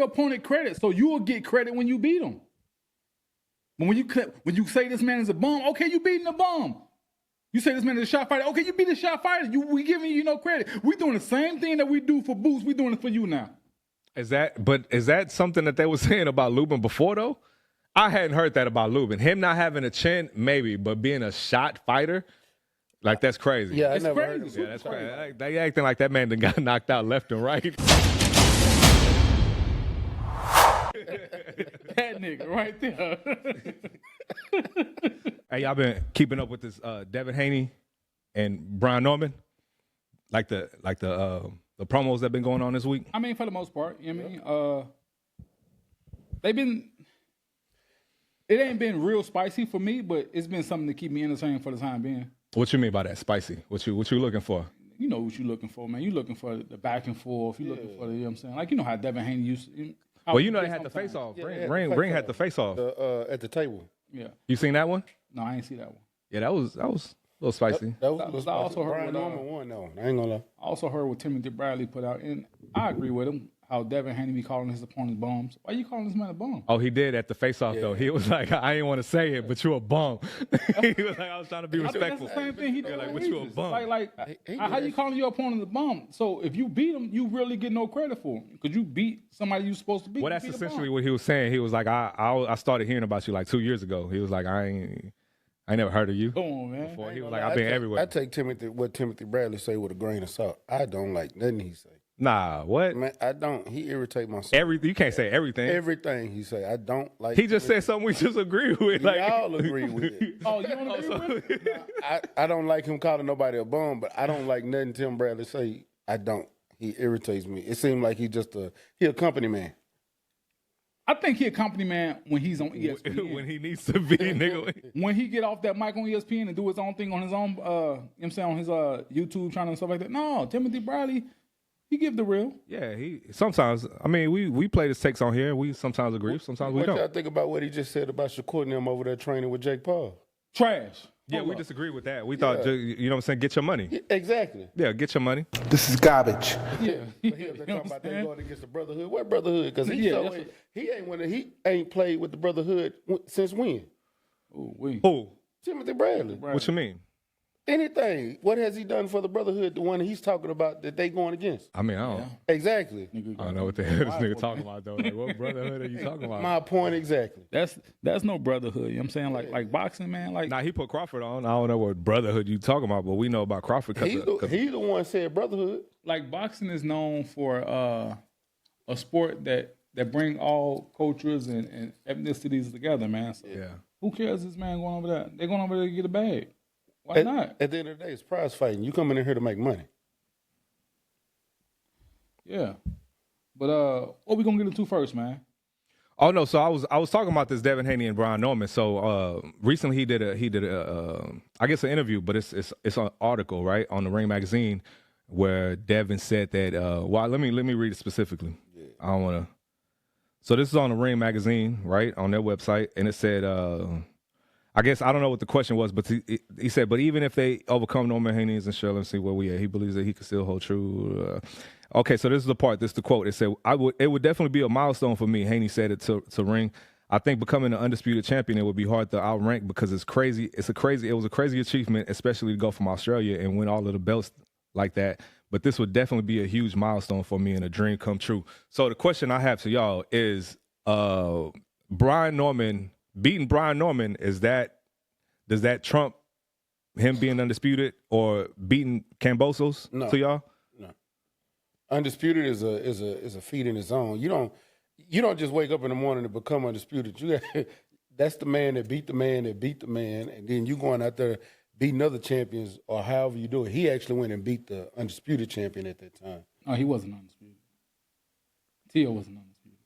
your opponent credit, so you will get credit when you beat him. But when you say this man is a bum, okay, you beating a bum. You say this man is a shot fighter, okay, you beat a shot fighter. We giving you no credit. We doing the same thing that we do for Boots. We doing it for you now. Is that something that they were saying about Lubin before though? I hadn't heard that about Lubin. Him not having a chin, maybe, but being a shot fighter, like that's crazy. Yeah, It's I never crazy. heard of Yeah, that's crazy. They acting like that man done got knocked out left and right. That nigga right there. Hey, y'all been keeping up with this Devin Haney and Brian Norman, like the promos that been going on this week. I mean, for the most part, you know what I mean? It ain't been real spicy for me, but it's been something to keep me entertained for the time being. What you mean by that spicy? What you looking for? You know what you're looking for, man. You're looking for the back and forth. You're looking for the, you know what I'm saying? Like, you know how Devin Haney used to. Well, you know they had the face off. Ring had the face off. at the table. Yeah. You seen that one? No, I ain't see that one. Yeah, that was a little spicy. That was I also heard Brian what, Norman won though. I ain't gonna lie. I also heard what Timothy Bradley put out, and I agree with him, how Devin Haney be calling his opponents bums. Why you calling this man a bum? Oh, he did at the face-off, though. He was like, I ain't want to say it, but you a bum. He was like, I was trying to be respectful. That's the same thing he did. Like, but you a bum. How you calling your opponent a bum? So if you beat him, you really get no credit for him because you beat somebody you supposed to beat. Well, that's essentially what he was saying. He was like, I started hearing about you like 2 years ago. He was like, I never heard of you. Come on, man. Before. He was like, I've been everywhere. I take what Timothy Bradley say with a grain of salt. I don't like nothing he say. Nah, what? Man, I don't. He irritate my soul. You can't say everything. Everything he say, I don't like. He just said something we just agree with. We all agree with it. Oh, you don't agree with it? I don't like him calling nobody a bum, but I don't like nothing Tim Bradley say. I don't. He irritates me. It seems like he a company man. I think he a company man when he's on ESPN. When he needs to be, nigga. When he get off that mic on ESPN and do his own thing on his own, you know what I'm saying, on his YouTube channel and stuff like that. No, Timothy Bradley, he give the real. Yeah, sometimes, I mean, we play his takes on here. We sometimes agree, sometimes we don't. What y'all think about what he just said about Shakur and them over there training with Jake Paul? Trash. Yeah, we disagree with that. We thought, you know what I'm saying, get your money. Yeah, exactly. Yeah, get your money. This is garbage. Yeah. They talking about they going against the Brotherhood. What Brotherhood? Because he ain't played with the Brotherhood since when? Who? Timothy Bradley. What you mean? Anything. What has he done for the Brotherhood, the one he's talking about that they going against? I mean, I don't. Exactly. I don't know what the hell this nigga talking about, though. Like, what brotherhood are you talking about? My point exactly. That's no brotherhood. You know what I'm saying? Like boxing, man. Like, nah, he put Crawford on. I don't know what brotherhood you talking about, but we know about Crawford. He's the one said Brotherhood. like boxing is known for a sport that bring all cultures and ethnicities together, man. So Yeah. who cares this man going over there? They're going over there to get a bag. Why not? At the end of the day, it's prize fighting. You coming in here to make money. Yeah. But what we gonna get into first, man? Oh no, so I was talking about this Devin Haney and Brian Norman. So recently he did a I guess an interview, but it's an article, right, on the Ring magazine where Devin said that well, let me read it specifically. Yeah. I don't want to. So this is on the Ring magazine, right, on their website, and it said I guess I don't know what the question was, but he said, but even if they overcome Norman Haney's and Shirley and see where we at, he believes that he can still hold true. Okay, so this is the part. This is the quote. It said, it would definitely be a milestone for me. Haney said it to Ring. I think becoming an undisputed champion, it would be hard to outrank because it's crazy. It was a crazy achievement, especially to go from Australia and win all of the belts like that. But this would definitely be a huge milestone for me and a dream come true. So the question I have to y'all is, beating Brian Norman, does that trump him being undisputed or beating Kambosos to y'all? No. Undisputed is a feat in its own. You don't just wake up in the morning to become undisputed. That's the man that beat the man that beat the man, and then you going out there beating other champions or however you do it. He actually went and beat the undisputed champion at that time. No, he wasn't undisputed. T.O. wasn't undisputed.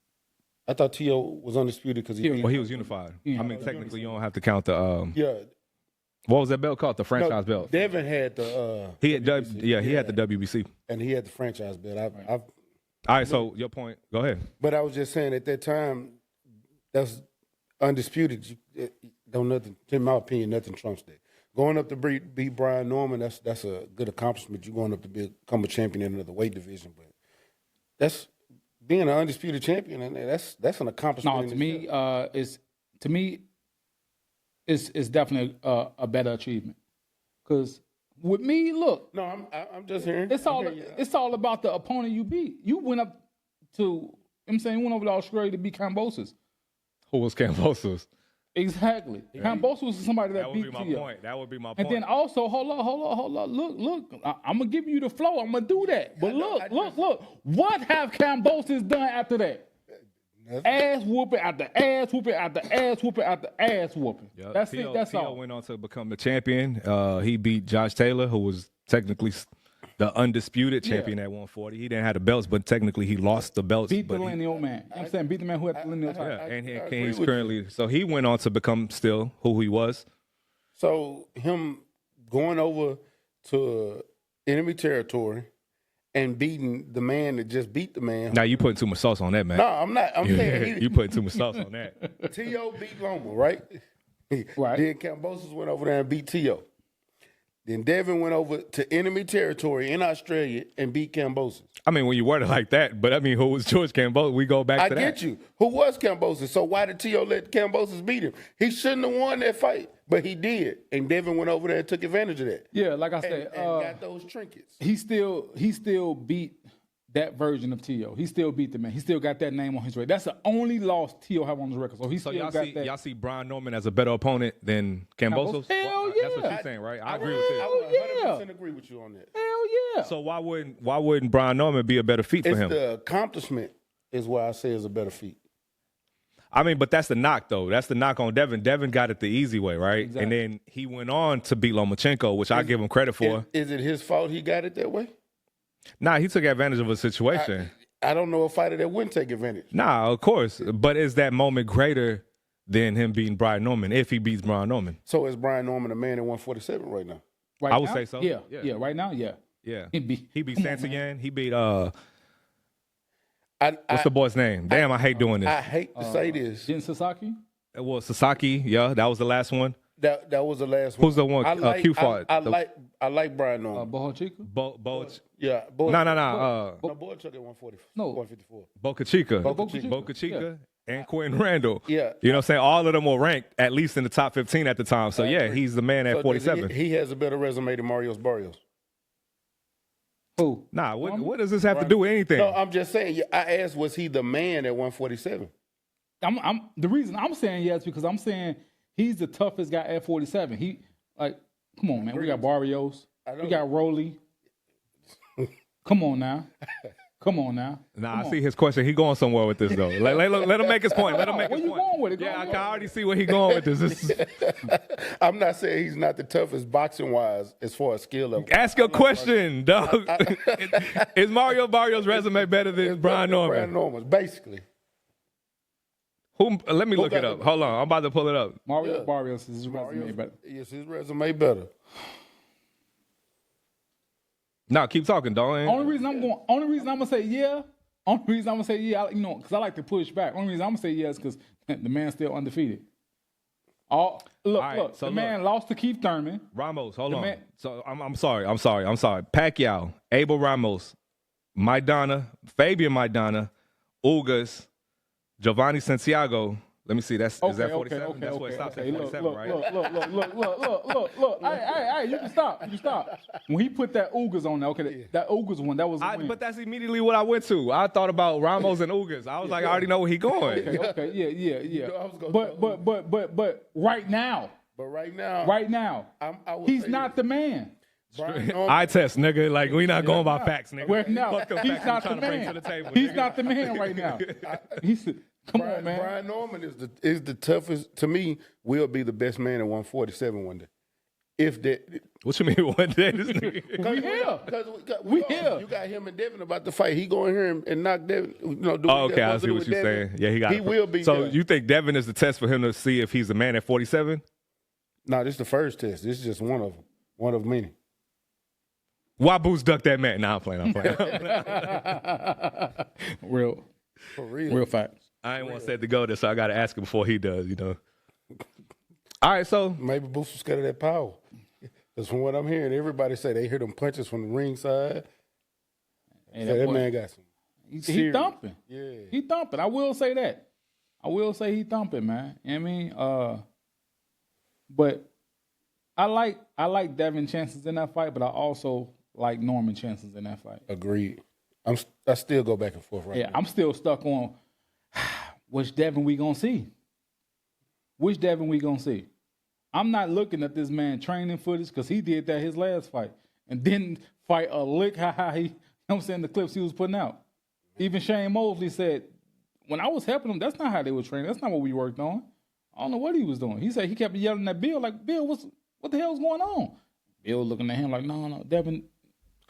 I thought T.O. was undisputed because he was unified. I mean, technically, you don't have to count the. Yeah. What was that belt called? The franchise belt. Devin had the. He had he had the WBC, and he had the franchise belt. All right, so your point. Go ahead. But I was just saying at that time, that's undisputed. Don't nothing. In my opinion, nothing trumps that. Going up to beat Brian Norman, that's a good accomplishment. You're going up to become a champion in another weight division, but that's being an undisputed champion, and that's an accomplishment. No, to me, it's definitely a better achievement. Because with me, look, No, I'm just hearing. it's all about the opponent you beat. You went up to, you went over to Australia to beat Kambosos. Who was Kambosos? Exactly. Kambosos is somebody that That would beat be my Tio. point. That would be my point. And then also, hold on. Look. I'm gonna give you the flow. I'm gonna do that. But look. What have Kambosos done after that? Ass whooping after ass whooping after ass whooping after ass whooping. Yep. That's it. That's Tio all. went on to become the champion. He beat Josh Taylor, who was technically the undisputed champion at 140. He didn't have the belts, but technically he lost the belts. Beat the but lineal man. I'm saying beat the man who had the lineal title. Yeah, and agree he's with currently so he went on to become still who he was. So him going over to enemy territory and beating the man that just beat the man. Now you putting too much sauce on that, man. No, I'm not. I'm saying You putting too much sauce on that. Tio beat Loma, right? Right. Then Kambosos went over there and beat Tio. Then Devin went over to enemy territory in Australia and beat Kambosos. I mean, when you word it like that, but I mean, who was George Kambosos? We go back I to that. get you. Who was Kambosos? So why did Tio let Kambosos beat him? He shouldn't have won that fight, but he did. And Devin went over there and took advantage of that. Yeah, like I And, said, got those trinkets. he still beat that version of Tio. He still beat the man. He still got that name on his record. That's the only loss Tio have on his record. So he So still y'all got that. y'all see Brian Norman as a better opponent than Kambosos? Hell That's what yeah. you're saying, right? I agree with this. I would yeah. 100% agree with you on that. Hell yeah. So why wouldn't Brian Norman be a better feat for It's him? the accomplishment is why I say is a better feat. I mean, but that's the knock, though. That's the knock on Devin. Devin got it the easy way, right? Exactly. And then he went on to beat Lomachenko, which I give him credit for. Is it his fault he got it that way? Nah, he took advantage of a situation. I don't know a fighter that wouldn't take advantage. Nah, of course. But is that moment greater than him beating Brian Norman if he beats Brian Norman? So is Brian Norman a man at 147 right now? Right I would now? say so. Yeah. Yeah. Yeah. Right now, yeah. Yeah. He beat Come on, Santiago. He beat I what's the boy's name? Damn, I hate doing this. I hate to say this. Jin Sasaki. Well, Sasaki, yeah, that was the last one. That was the last one. Who's the one? Q fought. I like Brian Norman. Boho Chica. Yeah. Boy, No. No, Boy took at 140. No. 154. Boca Chica. Boca Chica. Boca Chica and Quentin Randall. Yeah. You know what I'm saying? All of them were ranked at least in the top 15 at the time. So, yeah, he's the man at So 47. he has a better resume than Marios Barrios. Who? Nah, what does this have to do with anything? No, I'm just saying. I asked, was he the man at 147? I'm the reason I'm saying yes because I'm saying he's the toughest guy at 47. He come on, man. We got Barrios. We got Rolly. Come on now. Nah, I see his question. He going somewhere with this, though. Let him make his point. Let him make Where his you point. going with it? Yeah, I can already see where he going with this. This is- I'm not saying he's not the toughest boxing wise as far as skill level. Ask your question, dog. Is Mario Barrios' resume better than Brian Norman? Brian Norman's, basically. Let me look got it up. the- Hold on. I'm about to pull it up. Mario Barrios is his resume, but Yes, his resume better. Nah, keep talking, dog. only reason I'm gonna say yeah. Only reason I'm gonna say yeah, because I like to push back. Only reason I'm gonna say yeah is because the man's still undefeated. Look, so the man lost to Keith Thurman. Ramos, hold on. man- So I'm sorry. Pacquiao, Abel Ramos, Maidana, Fabian Maidana, Ugas, Giovanni Santiago. Let me see. Is that 47? That's what it stops at 47, right? Look. Hey, you can stop. When he put that Ugas on there, that Ugas one, that was a win. But that's immediately what I went to. I thought about Ramos and Ugas. I was like, I already know where he going. Okay, yeah. I was gonna But right now, But right now, I would he's say not the man. Brian Norman, I test, nigga. Like, we not going by facts, nigga. Where now? Fuck them He's facts not you the trying to bring man. to the table, He's nigga. not the man right now. Come on, man. Brian Norman is the toughest. To me, will be the best man at 147 one day. If that, What you mean one day? This nigga? We here. we here. You got him and Devin about to fight. He go in here and knock Devin. Do what Oh, okay, he I wants to see do what with you're Devin. saying. Yeah, he got He will be. So done. you think Devin is the test for him to see if he's the man at 47? No, this is the first test. This is just one of them. One of many. Why Boots duck that man? Nah, I'm playing. Real For real. real facts. I ain't want to say to go there, so I got to ask him before he does, you know. All right, so Maybe Boots was scared of that power. Because from what I'm hearing, everybody say they hear them punches from the ringside. Hey, Say that boy- man got some. He Serious. thumping. Yeah. He thumping. I will say that. I will say he thumping, man. You know what I mean? But I like Devin chances in that fight, but I also like Norman chances in that fight. Agreed. I still go back and forth right now. I'm still stuck on which Devin we gonna see. Which Devin we gonna see? I'm not looking at this man training footage because he did that his last fight and didn't fight a lick. How he, you know what I'm saying, the clips he was putting out. Even Shane Mosley said, when I was helping him, that's not how they were training. That's not what we worked on. I don't know what he was doing. He said he kept yelling at Bill, like, Bill, what the hell's going on? Bill looking at him like, no, Devin,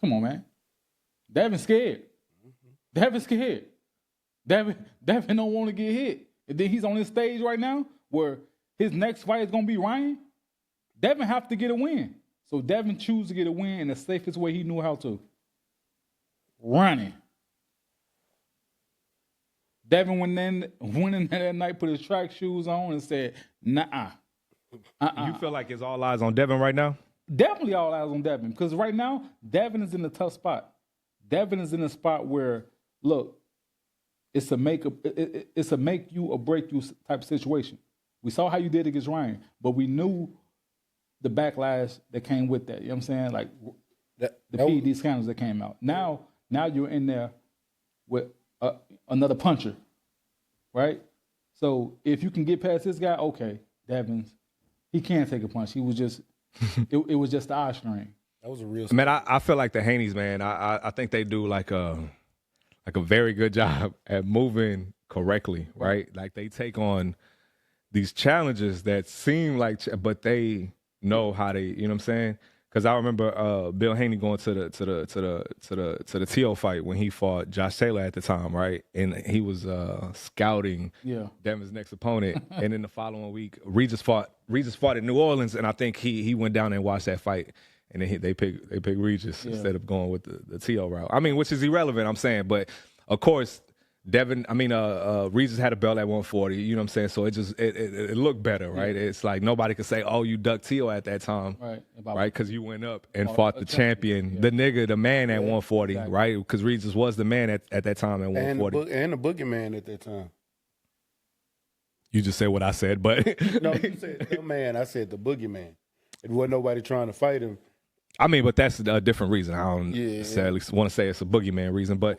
come on, man. Devin's scared. Devin's scared. Devin don't want to get hit. And then he's on this stage right now where his next fight is going to be Ryan. Devin have to get a win. So Devin chooses to get a win in the safest way he knew how to. Running. Devin went in that night, put his track shoes on and said, nah. You feel like it's all eyes on Devin right now? Definitely all eyes on Devin. Because right now, Devin is in a tough spot. Devin is in a spot where, look, it's a make you or break you type of situation. We saw how you did against Ryan, but we knew the backlash that came with that. You know what I'm saying? Like the PED scandals that came out. Now you're in there with another puncher, right? So if you can get past this guy, okay, Devin's, he can take a punch. He was just, it was just the eye strain. That was a real. Man, I feel like the Haneys, man. I think they do like a very good job at moving correctly, right? Like they take on these challenges that seem like, but they know how they, you know what I'm saying? Because I remember Bill Haney going to the TO fight when he fought Josh Taylor at the time, right? And he was scouting Devin's next opponent. And then the following week, Regis fought in New Orleans, and I think he went down and watched that fight. And then they picked Regis instead of going with the TO route. I mean, which is irrelevant, I'm saying. But, of course, Regis had a belt at 140, you know what I'm saying? So it looked better, right? It's like nobody could say, oh, you ducked Tio at that time, right? Because you went up and fought the champion, the man at 140, exactly. Right? Because Regis was the man at that time at 140. And the boogeyman at that time. You just said what I said, but... No, you said the man, I said the boogeyman. It wasn't nobody trying to fight him. I mean, but that's a different reason. I don't necessarily want to say it's a boogeyman reason, but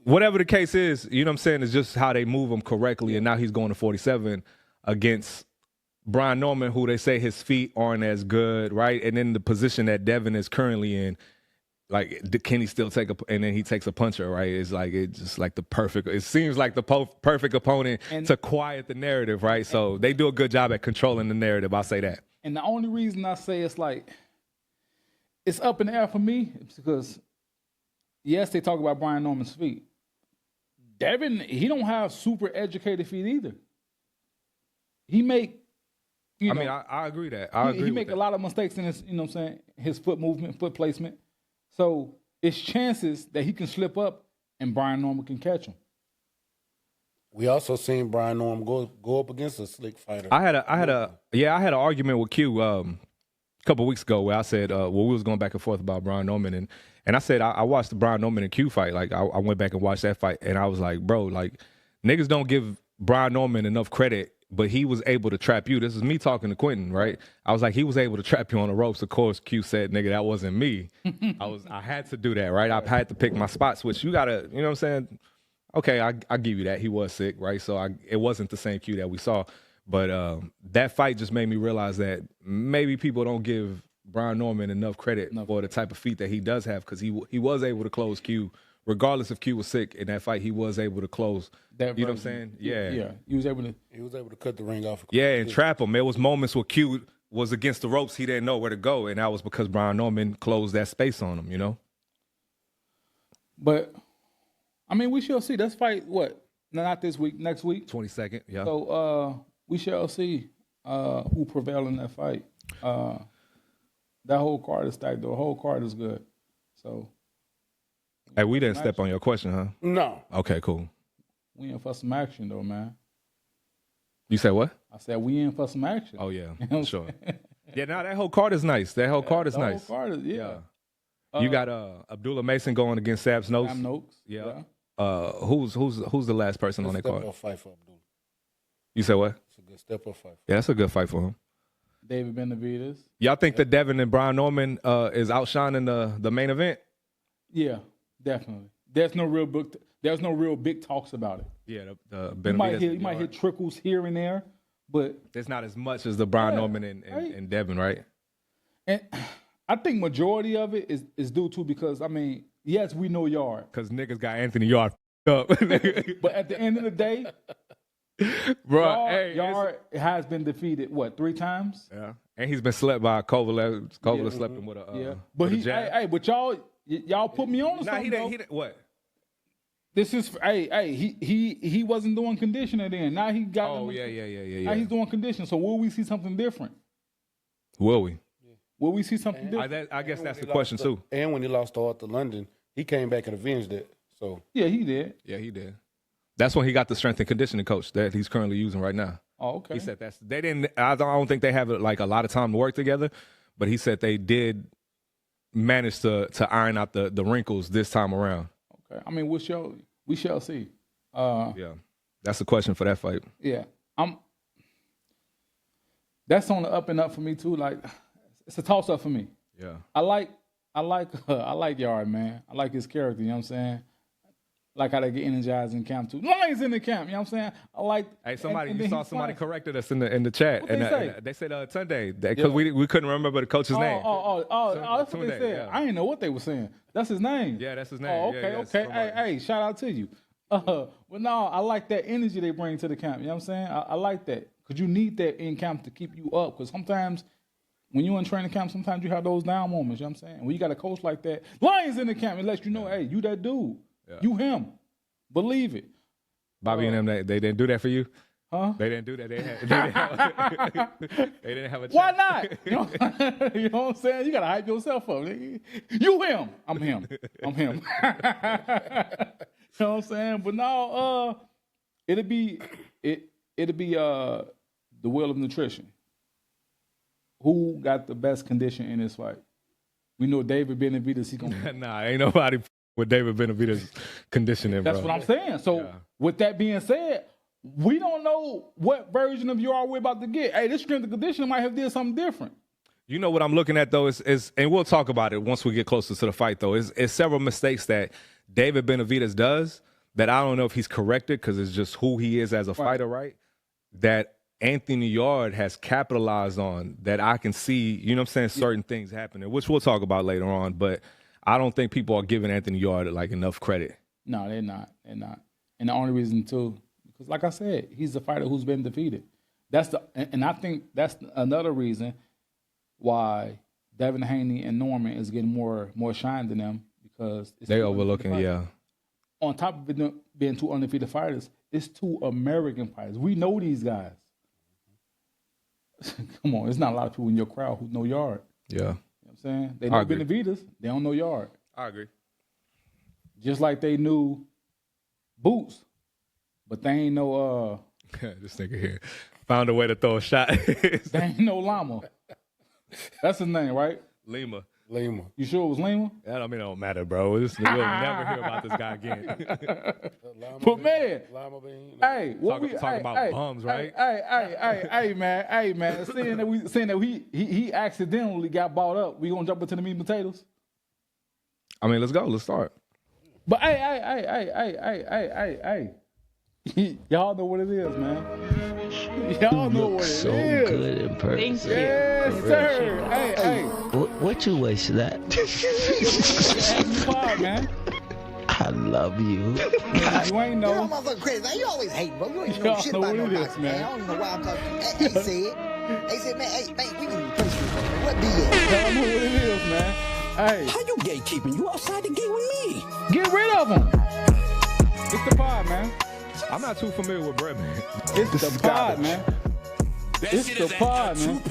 whatever the case is, you know what I'm saying, it's just how they move him correctly, and now he's going to 47 against Brian Norman, who they say his feet aren't as good, right? And then the position that Devin is currently in, like, can he still take and then he takes a puncher, right? It's just like it seems like the perfect opponent to quiet the narrative, right? So they do a good job at controlling the narrative, I'll say that. And the only reason I say it's up in the air for me because, yes, they talk about Brian Norman's feet. Devin, he don't have super educated feet either. He make, I agree that. He make a lot of mistakes in his, you know what I'm saying, his foot movement, foot placement. So it's chances that he can slip up and Brian Norman can catch him. We also seen Brian Norman go up against a slick fighter. I had an argument with Q a couple of weeks ago where I said, we was going back and forth about Brian Norman, and I said I watched the Brian Norman and Q fight. Like I went back and watched that fight, and I was like, bro, like niggas don't give Brian Norman enough credit, but he was able to trap you. This is me talking to Quentin, right? I was like, he was able to trap you on the ropes. Of course, Q said, nigga, that wasn't me. I had to do that, right? I had to pick my spots, which you gotta, you know what I'm saying? Okay, I give you that. He was sick, right? So it wasn't the same Q that we saw. But that fight just made me realize that maybe people don't give Brian Norman enough credit for the type of feet that he does have, because he was able to close Q. Regardless if Q was sick in that fight, he was able to close. You know what I'm saying? Yeah. He was able to cut the ring off. Yeah, and trap him. There was moments where Q was against the ropes. He didn't know where to go, and that was because Brian Norman closed that space on him, you know? But, I mean, we shall see. Let's fight, what? Not this week, next week? 22nd, yeah. So, we shall see who prevail in that fight. That whole card is stacked. The whole card is good. So, hey, we didn't step on your question, huh? No. Okay, cool. We in for some action, though, man. You said what? I said we in for some action. Oh, yeah, sure. Yeah, that whole card is nice. That whole card is nice. Whole card is, You got Abdullah Mason going against Sam Noakes. Sam Noakes. Yeah. Who's the last person on that card? Step-up fight for Abdul. You said what? It's a good step-up fight. Yeah, that's a good fight for him. David Benavidez. Y'all think that Devin and Brian Norman is outshining the main event? Yeah, definitely. There's no real big talks about it. Yeah, the you might hear trickles here and there, but there's not as much as the Brian Norman and Devin, right? And I think majority of it is due to because yes, we know Yard. Because niggas got Anthony Yard up. But at the end of the day, bro, Yard has been defeated, 3 times? Yeah. And he's been slept by Kovalev. Kovalev slept him with a But with a jab. but y'all put me on to something. He didn't what? This is he wasn't doing conditioning then. Now he got Now he's doing conditioning. So will we see something different? Will we? Will we see something different? I guess that's the question too. And when he lost to Arthur London, he came back and avenged it. So yeah, he did. Yeah, he did. That's when he got the strength and conditioning coach that he's currently using right now. Oh, okay. He said they didn't. I don't think they have like a lot of time to work together, but he said they did manage to iron out the wrinkles this time around. Okay. We shall see. Yeah, that's the question for that fight. Yeah, that's on the up and up for me too. Like, it's a toss up for me. Yeah, I like Yard, man. I like his character. You know what I'm saying? Like how they get energized in camp too. Lions in the camp. You know what I'm saying? I like. Hey, somebody corrected us in the chat, What they said Tunde because we couldn't remember the coach's name. That's what they Tunde, said. yeah. I didn't know what they were saying. That's his name. Yeah, that's his name. Oh, okay. Hey, shout out to you. But no, I like that energy they bring to the camp. You know what I'm saying? I like that because you need that in camp to keep you up. Because sometimes when you're in training camp, sometimes you have those down moments. You know what I'm saying? When you got a coach like that, Lions in the camp, it lets you know, hey, you that dude. Yeah. You him. Believe it. Bobby and them, they didn't do that for you? Huh? They didn't do that. They didn't have a chance. Why not? You know what I'm saying? You got to hype yourself up. You him. I'm him. I'm him. You know what I'm saying? But no, it'll be the Wheel of Nutrition. Who got the best condition in this fight? We know David Benavidez. He gonna nah, ain't nobody with David Benavidez conditioning. That's bro. what I'm saying. So with that being said, we don't know what version of you are we about to get. Hey, this strength and conditioning might have did something different. You know what I'm looking at though is and we'll talk about it once we get closer to the fight though. Is several mistakes that David Benavidez does that I don't know if he's corrected because it's just who he is as a fighter, right? That Anthony Yard has capitalized on that I can see, you know what I'm saying, certain things happening, which we'll talk about later on. But I don't think people are giving Anthony Yard like enough credit. No, they're not. They're not. And the only reason too, because like I said, he's a fighter who's been defeated. And I think that's another reason why Devin Haney and Norman is getting more shine than them because they overlooking, yeah. On top of it being 2 undefeated fighters, it's 2 American fighters. We know these guys. Come on, there's not a lot of people in your crowd who know Yard. Yeah. You know what I'm saying? They know Benavidez, they don't know Yard. I agree. Just like they knew Boots, but they ain't know this nigga here found a way to throw a shot. They ain't know Lama. That's his name, right? Lima. You sure it was Lima? That it don't matter, bro. We'll never hear about this guy again. But man, hey, what talking about bums, right? Hey, man. Seeing that he accidentally got bought up, we gonna jump into the meat and potatoes? I mean, let's go. Let's start. But hey, y'all know what it is, man. Y'all know what it is. So good in person. Thank you. Yes, sir. Hey. What you wish that? Man. I love you. You ain't know. You're a motherfucker crazy. Now, you always hate, bro. You ain't know shit about no boxing, man. I don't even know why I'm talking. They said, man, we need to replace you. What be it? Y'all know what it is, man. Hey. How you gatekeeping? You outside the gate with me. Get rid of him. It's the pod, man. I'm not too familiar with Brett, man. It's the pod, man. It's the pod, man.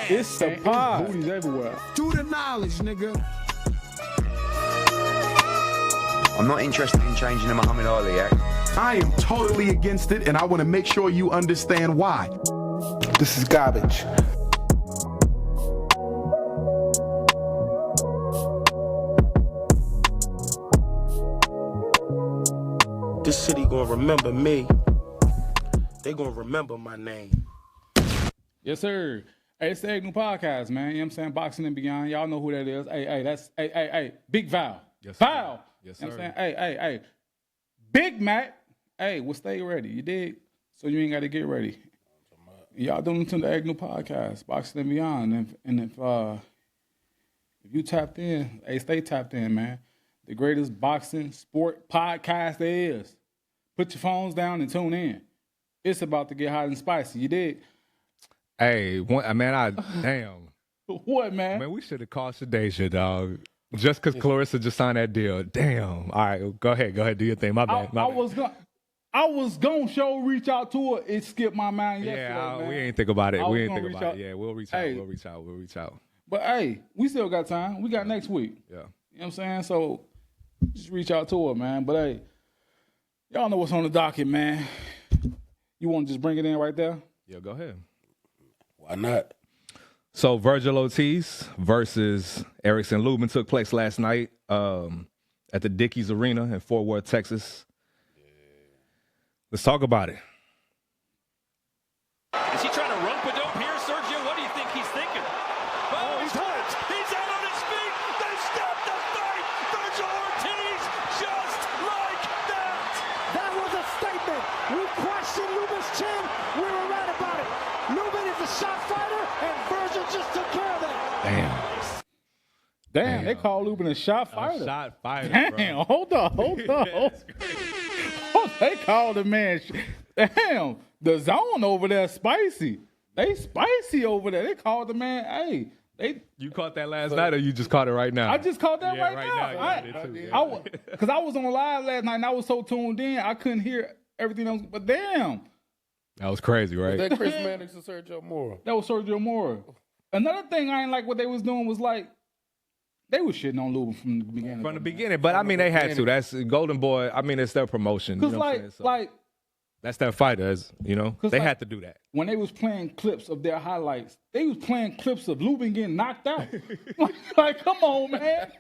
It's the pod. Booties everywhere. Do the knowledge, nigga. I'm not interested in changing the Muhammad Ali Act. I am totally against it, and I want to make sure you understand why. This is garbage. This city gonna remember me. They gonna remember my name. Yes, sir. Hey, it's the Agnew Podcast, man. You know what I'm saying? Boxing and Beyond. Y'all know who that is. Hey, Big Val. Yes, Val. Yes, You know sir. what I'm saying? Hey. Big Mac. Hey, well, stay ready. You dig? So you ain't got to get ready. Y'all don't listen to the Agnew Podcast, Boxing and Beyond. And if you tapped in, hey, stay tapped in, man. The greatest boxing sport podcast there is. Put your phones down and tune in. It's about to get hot and spicy. You dig? Hey, damn. What, man? Man, we should have called Shadeja, dog. Just because Clarissa just signed that deal. Damn. All right, go ahead. Do your thing. My bad. I was gonna reach out to her. It skipped my mind yesterday, man. We ain't think about it. I was We ain't gonna think reach about out. it. Yeah, we'll reach Hey. out. We'll reach out. But hey, we still got time. We got next week. Yeah. You know what I'm saying? So just reach out to her, man. But hey, y'all know what's on the docket, man. You want to just bring it in right there? Yeah, go ahead. Why not? So Vergil Ortiz versus Erickson Lubin took place last night at the Dickies Arena in Fort Worth, Texas. Let's talk about it. Is he trying to rump a dope here, Sergio? What do you think he's thinking? Oh, he's hurt. He's out on his feet. They stopped the fight. Vergil Ortiz just like that. That was a statement. We questioned Lubin's chin. We were right about it. Lubin is a shot fighter, and Vergil just took care of that. Damn, they call Lubin a shot fighter. Shot fighter, Damn, hold on. They called the man. Damn, the zone over there spicy. They spicy over there. They called the man. Hey, You caught that last night, or you just caught it right now? I just caught that Yeah, right right now. now, yeah, I did too, yeah. Because I was on live last night and I was so tuned in, I couldn't hear everything else. But damn, That was crazy, right? That Chris Mannix and Sergio Mora. that was Sergio Mora. Another thing I ain't like what they was doing was like, they was shitting on Lubin from the beginning. From the beginning, but I mean, they had to. That's Golden Boy. I mean, it's their promotion. Because You know what I'm saying? So like that's their fighters. You know, they had to do that. when they was playing clips of their highlights, they was playing clips of Lubin getting knocked out. like, come on, man.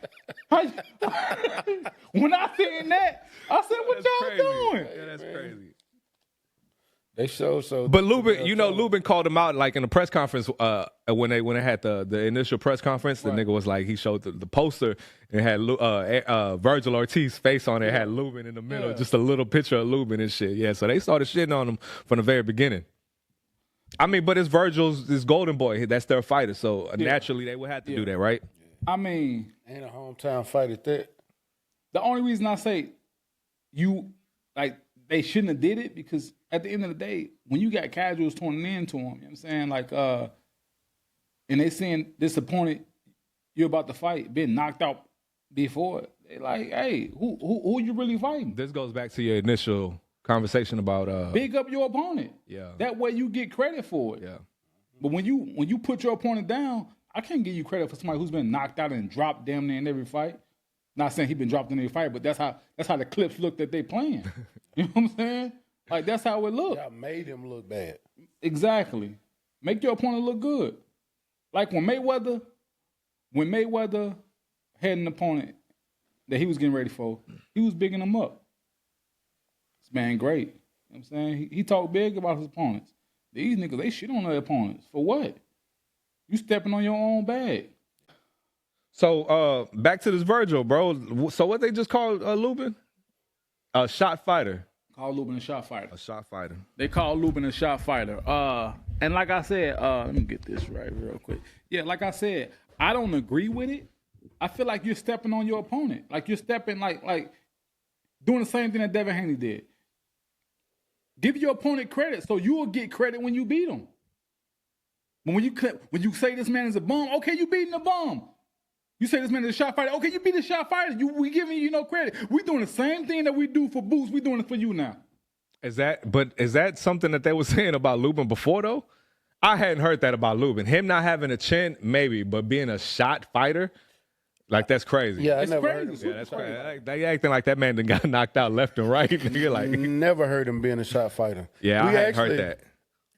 When I seen that, I said, what y'all doing? Yeah, that's crazy. They so. But Lubin, Lubin called him out like in the press conference when they had the initial press conference. The nigga was like, he showed the poster and it had Vergil Ortiz's face on it. It had Lubin in the middle, just a little picture of Lubin and shit. Yeah, so they started shitting on him from the very beginning. I mean, but it's Virgil's, this Golden Boy. That's their fighter, so naturally they would have to do that, right? I mean, Ain't a hometown fight at that. the only reason I say they shouldn't have did it because at the end of the day, when you got casuals tuning into them, you know what I'm saying? Like, and they seeing this opponent you're about to fight been knocked out before, they like, hey, who you really fighting? This goes back to your initial conversation about Big up your opponent. Yeah. That way you get credit for it. Yeah. But when you put your opponent down, I can't give you credit for somebody who's been knocked out and dropped damn near in every fight. Not saying he been dropped in every fight, but that's how the clips look that they playing. You know what I'm saying? Like, that's how it look. Y'all made him look bad. Exactly. Make your opponent look good. Like when Mayweather had an opponent that he was getting ready for, he was bigging him up. This man great. You know what I'm saying? He talked big about his opponents. These niggas, they shit on their opponents. For what? You stepping on your own bag. So back to this Vergil, bro. So what they just called Lubin? A shot fighter. Call Lubin a shot fighter. A shot fighter. They call Lubin a shot fighter. And like I said, let me get this right real quick. Yeah, like I said, I don't agree with it. I feel like you're stepping on your opponent. Like you're stepping like doing the same thing that Devin Haney did. Give your opponent credit so you will get credit when you beat him. But when you say this man is a bum, okay, you beating a bum. You say this man is a shot fighter, okay, you beat a shot fighter. We giving you no credit. We doing the same thing that we do for Boots. We doing it for you now. Is that something that they were saying about Lubin before though? I hadn't heard that about Lubin. Him not having a chin, maybe, but being a shot fighter, like that's crazy. Yeah, I It's never crazy. heard him. Yeah, that's crazy. They acting like that man done got knocked out left and right. Nigga, like, Never heard him being a shot fighter. yeah, I hadn't heard that.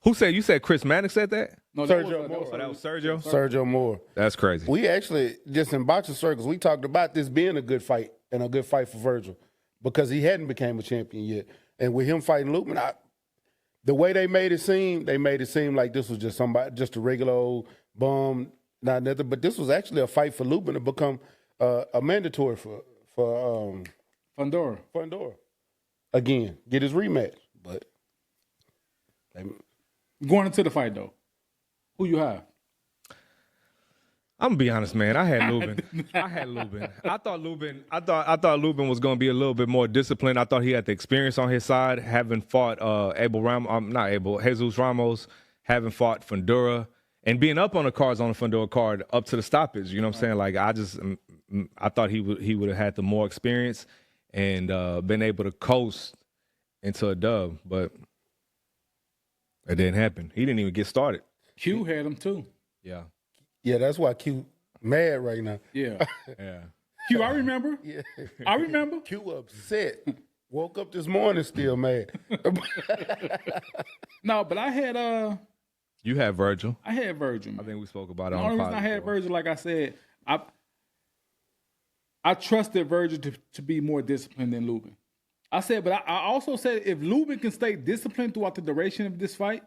Who said? You said Chris Mannix said that? No, Sergio that was Oh, that was Sergio? Sergio Moore. That's crazy. We actually, just in boxing circles, we talked about this being a good fight and a good fight for Vergil. because he hadn't became a champion yet. And with him fighting Lubin, the way they made it seem like this was just a regular old bum, not nothing. But this was actually a fight for Lubin to become a mandatory for Fundora. Again, get his rematch. But going into the fight though, who you have? I'm gonna be honest, man. I had Lubin. I thought Lubin was gonna be a little bit more disciplined. I thought he had the experience on his side, having fought Jesús Ramos, having fought Fundora, and being up on the cards on the Fundora card up to the stoppage. You know what I'm saying? Like I thought he would have had the more experience and been able to coast into a dub, but it didn't happen. He didn't even get started. Q had him too. Yeah. Yeah, that's why Q mad right now. Yeah. Q, I remember. Yeah. I remember. Q upset. Woke up this morning still mad. No, but I had You had Vergil. I had Vergil. Man. I think we spoke about it The on only the reason I pod had before. Vergil, like I said, I trusted Vergil to be more disciplined than Lubin. I said, but I also said if Lubin can stay disciplined throughout the duration of this fight,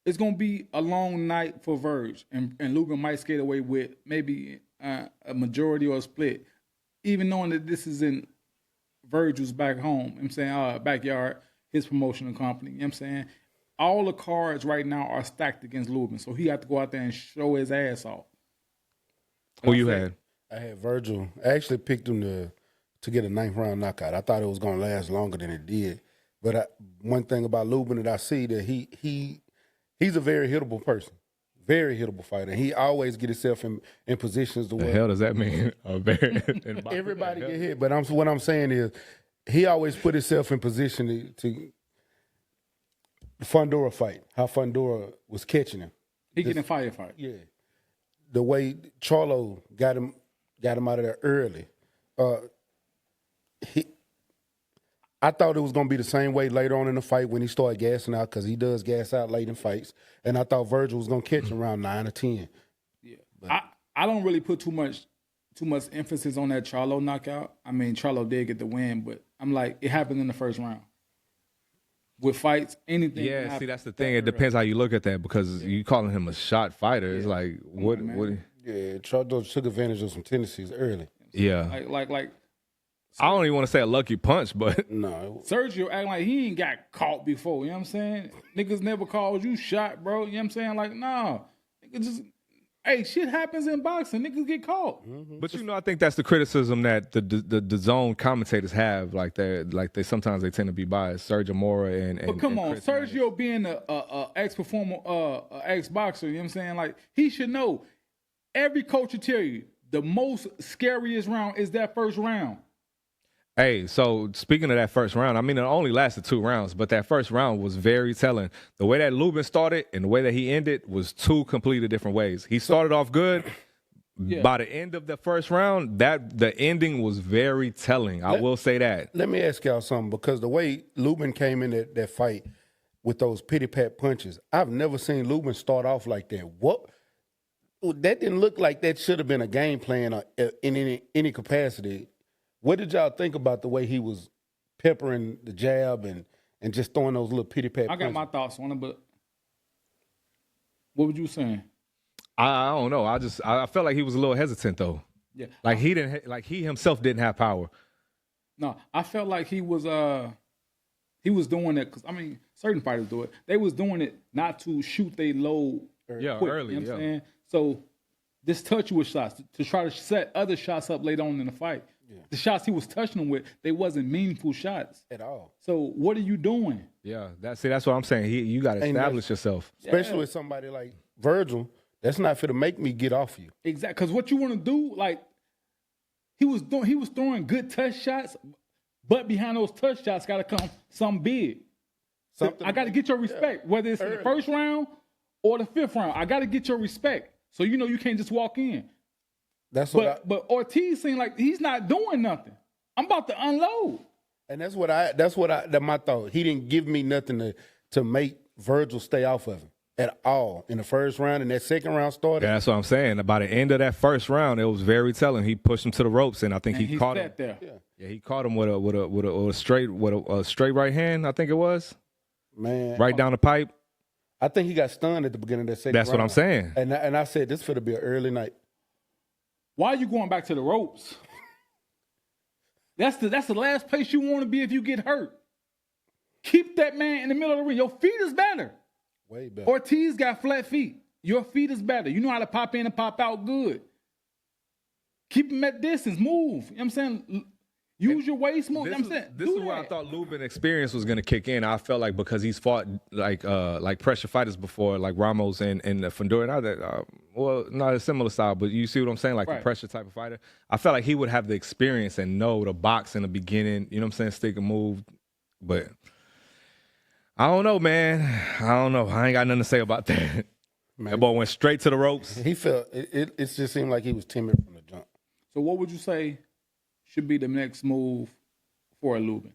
it's going to be a long night for Verge, and Lubin might skate away with maybe a majority or a split, even knowing that this is in Vergil's back home, you know what I'm saying, backyard, his promotional company, you know what I'm saying? All the cards right now are stacked against Lubin, so he got to go out there and show his ass off. Who you had? I had Vergil. I actually picked him to get a 9th round knockout. I thought it was going to last longer than it did. But one thing about Lubin that I see that he's a very hittable person, very hittable fighter. He always get himself in positions to The where hell does that mean? everybody get hit. But what I'm saying is he always put himself in position to the Fundora fight, how Fundora was catching him. He getting firefight. Yeah. The way Charlo got him out of there early. I thought it was going to be the same way later on in the fight when he started gassing out, because he does gas out late in fights. And I thought Vergil was going to catch him around 9 or 10. Yeah. I don't really put too much emphasis on that Charlo knockout. I mean, Charlo did get the win, but I'm like, it happened in the first round. With fights, anything. Yeah, see, that's the thing. It depends how you look at that, because you calling him a shot fighter. It's like, what? Yeah, Charlo took advantage of some tendencies early. Yeah. Like I don't even want to say a lucky punch, but no. Sergio acting like he ain't got caught before. You know what I'm saying? Niggas never called you shot, bro. You know what I'm saying? Like, nah. Niggas just, hey, shit happens in boxing. Niggas get caught. Mm-hmm. But I think that's the criticism that the zone commentators have. Like they sometimes they tend to be biased. Sergio Mora and But come on, Chris Sergio being a ex-performer, ex-boxer, you know what I'm saying? Like, he should know. Every coach will tell you the most scariest round is that first round. Hey, so speaking of that first round, I mean, it only lasted 2 rounds, but that first round was very telling. The way that Lubin started and the way that he ended was 2 completely different ways. He started off good. Yeah. By the end of the first round, the ending was very telling. I will say that. Let me ask y'all something, because the way Lubin came in that fight with those pity-pat punches, I've never seen Lubin start off like that. What? That didn't look like that should have been a game plan in any capacity. What did y'all think about the way he was peppering the jab and just throwing those little pity-pat punches? I got my thoughts on it, but what were you saying? I don't know. I felt like he was a little hesitant though. Yeah. Like he himself didn't have power. No, I felt like he was doing it because, I mean, certain fighters do it. They was doing it not to shoot they low quick, early. You know what I'm saying? So this touch with shots to try to set other shots up later on in the fight. Yeah. The shots he was touching them with, they wasn't meaningful shots at all. So what are you doing? Yeah, that's what I'm saying. You got to establish yourself, especially with somebody like Vergil. That's not for to make me get off you. Exactly, because what you want to do, like he was throwing good touch shots, but behind those touch shots got to come something big. I got to get your respect, whether it's in the first round or the 5th round. I got to get your respect, so you know you can't just walk in. But Ortiz seemed like he's not doing nothing. I'm about to unload. And that's my thought. He didn't give me nothing to make Vergil stay off of him at all in the first round, and that second round started. Yeah, that's what I'm saying. By the end of that first round, it was very telling. He pushed him to the ropes, and I think he caught him. There. Yeah, he caught him with a straight right hand, I think it was. Man. Right down the pipe. I think he got stunned at the beginning of that second That's round. what I'm saying. And I said, this for to be an early night. Why are you going back to the ropes? That's the last place you want to be if you get hurt. Keep that man in the middle of the ring. Your feet is better. Way better. Ortiz got flat feet. Your feet is better. You know how to pop in and pop out good. Keep him at distance. Move. You know what I'm saying? Use your waist. Move. This is where I thought Lubin experience was going to kick in. I felt like because he's fought like pressure fighters before, like Ramos and Fundora. Not that, well, not a similar style, but you see what I'm saying? Like Right. the pressure type of fighter. I felt like he would have the experience and know the box in the beginning. You know what I'm saying? Stick and move. But I don't know, man. I don't know. I ain't got nothing to say about that. Man. That boy went straight to the ropes. He felt it just seemed like he was timid from the jump. So what would you say should be the next move for Lubin?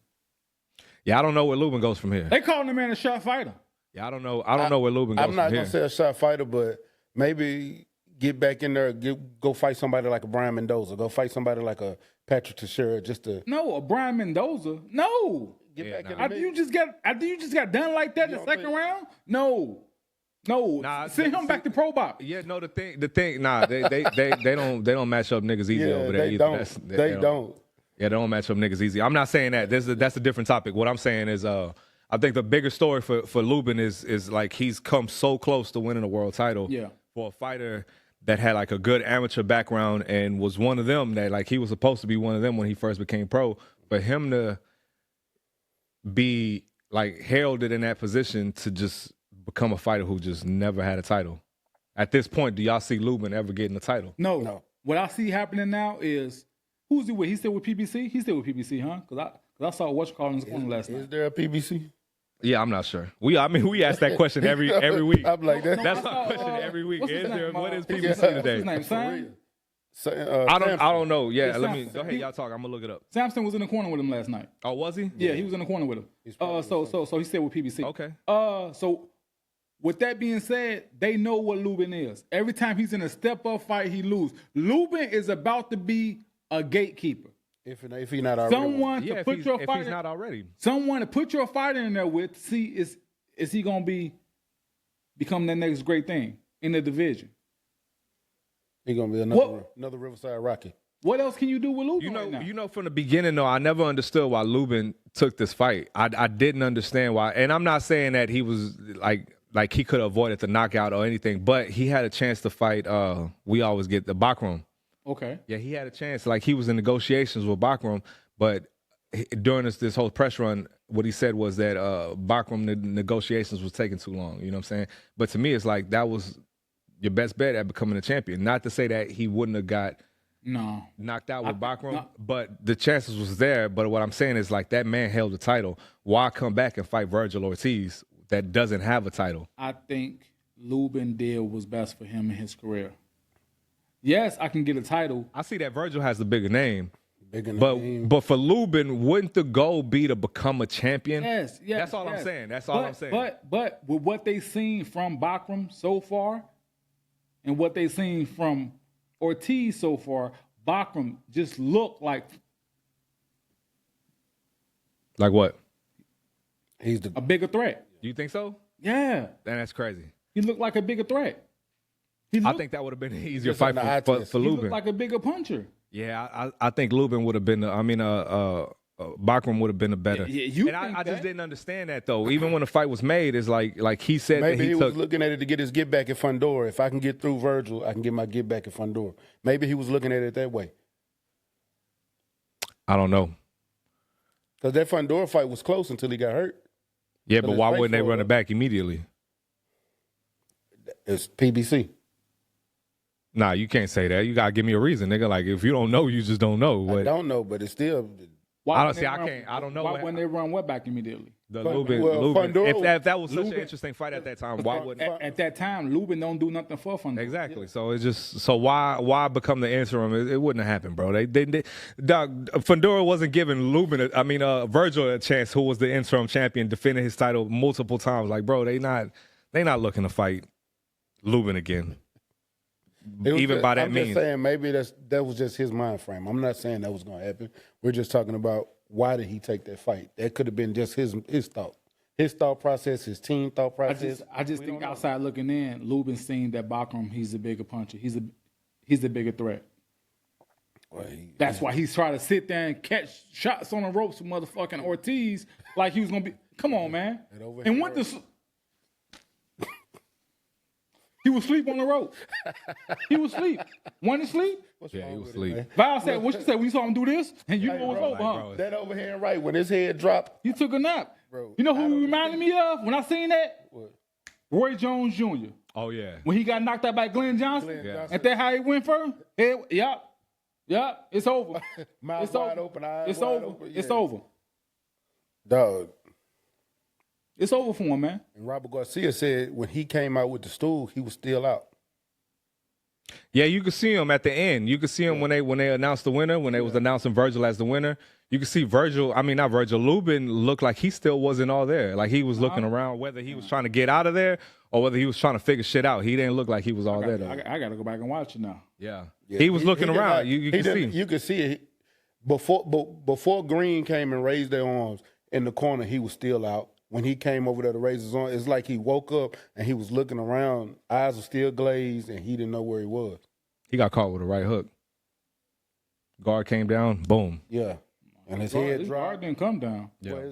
Yeah, I don't know where Lubin goes from here. They calling the man a shot fighter. Yeah, I don't know. I don't know where Lubin goes I'm not from gonna here. say a shot fighter, but maybe get back in there, go fight somebody like a Brian Mendoza, go fight somebody like a Patrick Teixeira, just to No, a Brian Mendoza. No. get back in the After mix. you just got done like that in the don't second think- round? No. Nah, Send him back to Pro Bop. Yeah, no, the thing, nah, they don't match up niggas easy Yeah, over there they either. don't. They don't. Yeah, they don't match up niggas easy. I'm not saying that. That's a different topic. What I'm saying is, I think the bigger story for Lubin is like he's come so close to winning a world title. Yeah. For a fighter that had like a good amateur background and was one of them that like he was supposed to be one of them when he first became pro. For him to be like heralded in that position to just become a fighter who just never had a title. At this point, do y'all see Lubin ever getting a title? No. What I see happening now is, who's he with? He's still with PBC? He's still with PBC, huh? Because I saw what you call in his corner last night. Is there a PBC? Yeah, I'm not sure. We ask that question every week. I'm like that. That's our question every week. What's his name? What is What's PBC his today? name? Sam? I don't know. Yeah, It's let me Samson. go ahead. Y'all talk. I'm gonna look it up. Samson was in the corner with him last night. Oh, was he? Yeah, he was in the corner with him. So he's still with PBC. Okay. So with that being said, they know what Lubin is. Every time he's in a step-up fight, he loses. Lubin is about to be a gatekeeper. If he's not already. Someone Yeah, to if put he's, your if fighter. he's not already. Someone to put your fighter in there with to see is he gonna become the next great thing in the division. He's gonna be another Riverside Rocky. What else can you do with Lubin right now? You know, from the beginning though, I never understood why Lubin took this fight. I didn't understand why, and I'm not saying that he was like he could have avoided the knockout or anything, but he had a chance to fight. We always get the Bakram. Okay. Yeah, he had a chance. Like he was in negotiations with Bakram, but during this whole press run, what he said was that Bakram negotiations was taking too long. You know what I'm saying? But to me, it's like that was your best bet at becoming a champion. Not to say that he wouldn't have got knocked out with Bakram, but the chances was there. But what I'm saying is like that man held the title. Why come back and fight Vergil Ortiz that doesn't have a title? I think Lubin did what was best for him in his career. Yes, I can get a title. I see that Vergil has the bigger name. Name. But for Lubin, wouldn't the goal be to become a champion? Yes. That's all I'm saying. That's all I'm saying. But with what they've seen from Bakram so far and what they've seen from Ortiz so far, Bakram just looked like what? He's a bigger threat. You think so? Yeah. That's crazy. He looked like a bigger threat. I think that would have been an easier Just fight on the eye for test. He Lubin. looked like a bigger puncher. Yeah, I think Lubin would have been. Bakram would have been the better. Yeah, you and I think just that? didn't understand that though. Even when the fight was made, it's like he said Maybe that he he was took. looking at it to get his get back at Fundora. If I can get through Vergil, I can get my get back at Fundora. Maybe he was looking at it that way. I don't know. Because that Fundora fight was close until he got hurt. Yeah, But but it's why right wouldn't they for run it. it back immediately? It's PBC. Nah, you can't say that. You gotta give me a reason, nigga. Like if you don't know, you just don't know. I But don't know, but it's still. Why I don't wouldn't see. they I run- can't. I don't know. Why what- wouldn't they run what back immediately? The Well, Lubin. Fundora- If that was such an Lubin- interesting fight at that time, why wouldn't? At that time, Lubin don't do nothing for Fundora. Exactly. So it's just why become the interim? It wouldn't have happened, bro. They dog, Fundora wasn't giving Vergil a chance, who was the interim champion, defending his title multiple times. Like, bro, they not looking to fight Lubin again. even by that I'm means. just saying maybe that was just his mind frame. I'm not saying that was going to happen. We're just talking about why did he take that fight. That could have been just his thought. His thought process, his team thought process. I just think outside looking in, Lubin's seen that Bachram, he's a bigger puncher. He's a bigger threat. Well, That's why he's trying to sit there and catch shots on the ropes with motherfucking Ortiz like he was going to be. Come on, man. And what the... He was asleep on the rope. He was asleep. Wasn't he asleep? Yeah, he was asleep. Val said, what you said when you saw him do this? And you know it's over, huh? That overhand right, when his head dropped. He took a nap. Bro, you know who he reminded me of when I seen that? What? Roy Jones Jr. Oh, yeah. When he got knocked out by Glenn Johnson. Yeah. And that how he went first? Yep. It's over. Mouth It's wide over. open, eyes It's wide over. open. It's Yeah. over. Dog. It's over for him, man. And Robert Garcia said when he came out with the stool, he was still out. Yeah, you could see him at the end. You could see him when they announced the winner, when they was announcing Vergil as the winner. You could see Lubin looked like he still wasn't all there. Like he was looking around, whether he was trying to get out of there or whether he was trying to figure shit out. He didn't look like he was all there, though. I got to go back and watch it now. Yeah. He was looking around. You could see. You could see it. Before Green came and raised their arms in the corner, he was still out. When he came over there to raise his arm, it's like he woke up and he was looking around. Eyes were still glazed, and he didn't know where he was. He got caught with a right hook. Guard came down, boom. Yeah, and his head His dropped. guard didn't come down. Yeah.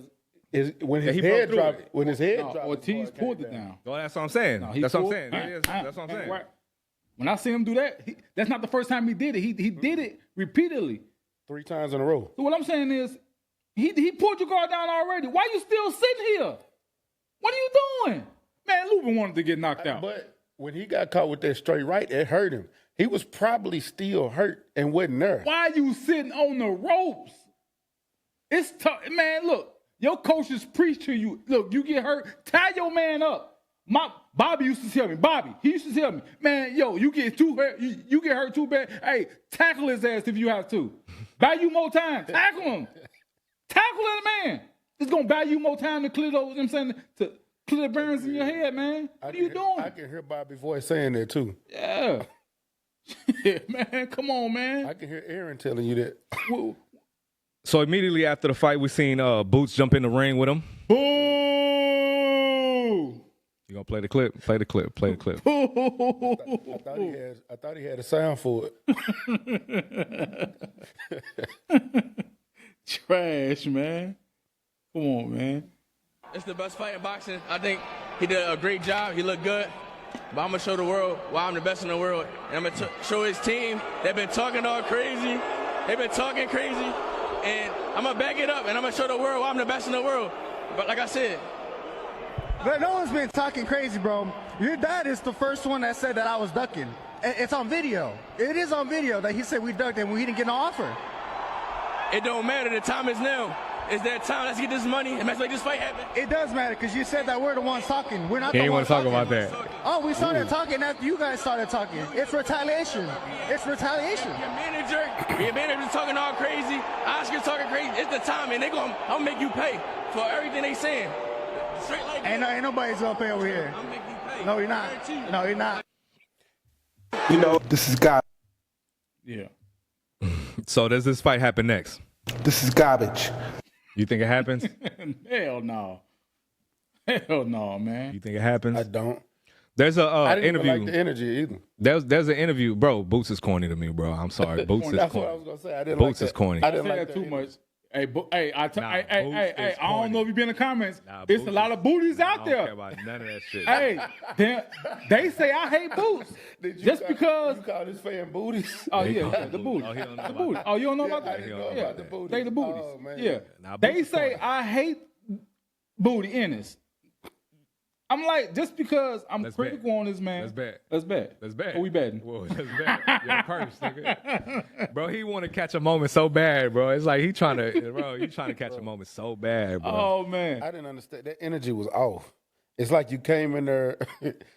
When his he head broke through dropped, it. when his head No, dropped, Ortiz his guard pulled came it down. Well, that's what I'm saying. No, he That's what I'm pulled- saying. That's what I'm saying. Right. When I see him do that, that's not the first time he did it. He did it repeatedly. 3 times in a row. So what I'm saying is, he pulled your guard down already. Why you still sitting here? What are you doing? Man, Lubin wanted to get knocked out. But when he got caught with that straight right, it hurt him. He was probably still hurt and wasn't there. Why you sitting on the ropes? It's tough. Man, look, your coaches preach to you. Look, you get hurt, tie your man up. Bobby used to tell me, he used to tell me, man, yo, you get you get hurt too bad. Hey, tackle his ass if you have to. Buy you more time. Tackle him. Tackle that man. It's gonna buy you more time to clear those, you know what I'm saying, to clear the burns in your head, man. What are you doing? I can hear Bobby's voice saying that too. Yeah. Yeah, man, come on, man. I can hear Aaron telling you that. So immediately after the fight, we seen Boots jump in the ring with him. Boo! You gonna play the clip? Play the clip. Play the clip. I thought he had a sound for it. Trash, man. Come on, man. It's the best fight in boxing. I think he did a great job. He looked good. But I'm going to show the world why I'm the best in the world. And I'm going to show his team. They've been talking all crazy. They've been talking crazy. And I'm going to back it up, and I'm going to show the world why I'm the best in the world. But like I said, but no one's been talking crazy, bro. Your dad is the first one that said that I was ducking. It's on video. It is on video that he said we ducked and we didn't get no offer. it don't matter. The time is now. It's that time. Let's get this money and let's make this fight happen. It does matter because you said that we're the ones talking. We're not He the ain't ones want to talking. talk about that. Oh, we started talking after you guys started talking. It's retaliation. It's retaliation. Your manager's talking all crazy. Oscar's talking crazy. It's the time, and I'll make you pay for everything they saying. Straight like ain't nobody's gonna pay over here. I'll make you pay. No, you're not. No, you're not. You know, this is God. Yeah. So does this fight happen next? This is garbage. You think it happens? Hell no. Hell no, man. You think it happens? I don't. There's a I didn't interview. even like the energy either. There's an interview, bro. Boots is corny to me, bro. I'm sorry, Boots is That's corny. what I was gonna say. I didn't Boots like is corny. I I didn't say like that too either. much. Hey, hey, Nah, Boots I is don't corny. know if you been in the comments. Nah, It's Boots a lot of booties out I don't care there. about none of that shit. Hey, they say I hate boots just because. You call this fan booties? Oh He yeah, call yeah, them the booties. booty, Oh, he don't know the about booty. that. Oh, you don't know about I that? didn't know Yeah, about the booties. they the booties. Oh, man. Yeah, Nah, Boots they is say corny. I hate booty Ennis. I'm like, just because I'm Let's critical on this man. Let's bet. Let's bet. That's bad. What we betting? Whoa, that's bad. Your purse, nigga. Bro, he want to catch a moment so bad, bro. It's like you trying to catch a moment so bad, bro. Oh man. I didn't understand. That energy was off. It's like you came in there,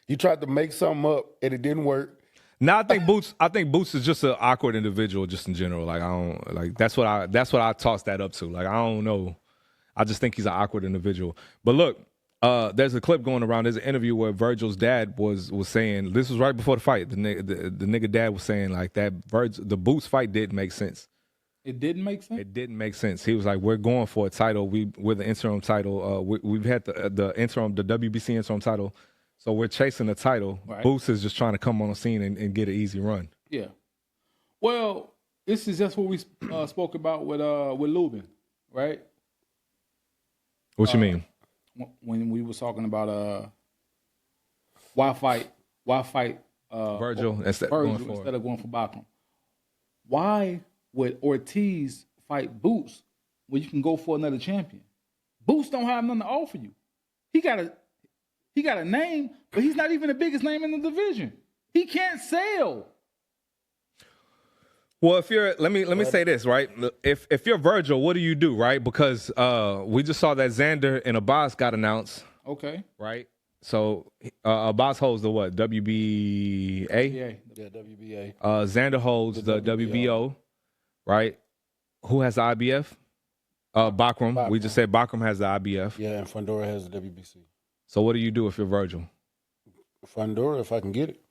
you tried to make something up, and it didn't work. No, I think Boots is just an awkward individual, just in general. Like I don't like that's what I tossed that up to. Like I don't know. I just think he's an awkward individual. But look, There's a clip going around. There's an interview where Vergil's dad was saying, this was right before the fight. The nigga dad was saying like that the Boots fight didn't make sense. It didn't make sense? It didn't make sense. He was like, we're going for a title. We're the interim title. We've had the WBC interim title. So we're chasing the title. Right. Boots is just trying to come on the scene and get an easy run. Yeah. Well, this is just what we spoke about with Lubin, right? What you mean? When we was talking about why fight Vergil instead of going for Bachman. Why would Ortiz fight Boots when you can go for another champion? Boots don't have nothing to offer you. He got a name, but he's not even the biggest name in the division. He can't sell. Well, if you're, let me say this, right? If you're Vergil, what do you do, right? Because we just saw that Xander and Abbas got announced. Okay. Right? So Abbas holds the what? WBA? Yeah, WBA. Xander holds the WBO, right? Who has the IBF? Bachram. We just said Bachram has the IBF. Yeah, and Fundora has the WBC. So what do you do if you're Vergil? Fundora, if I can get it.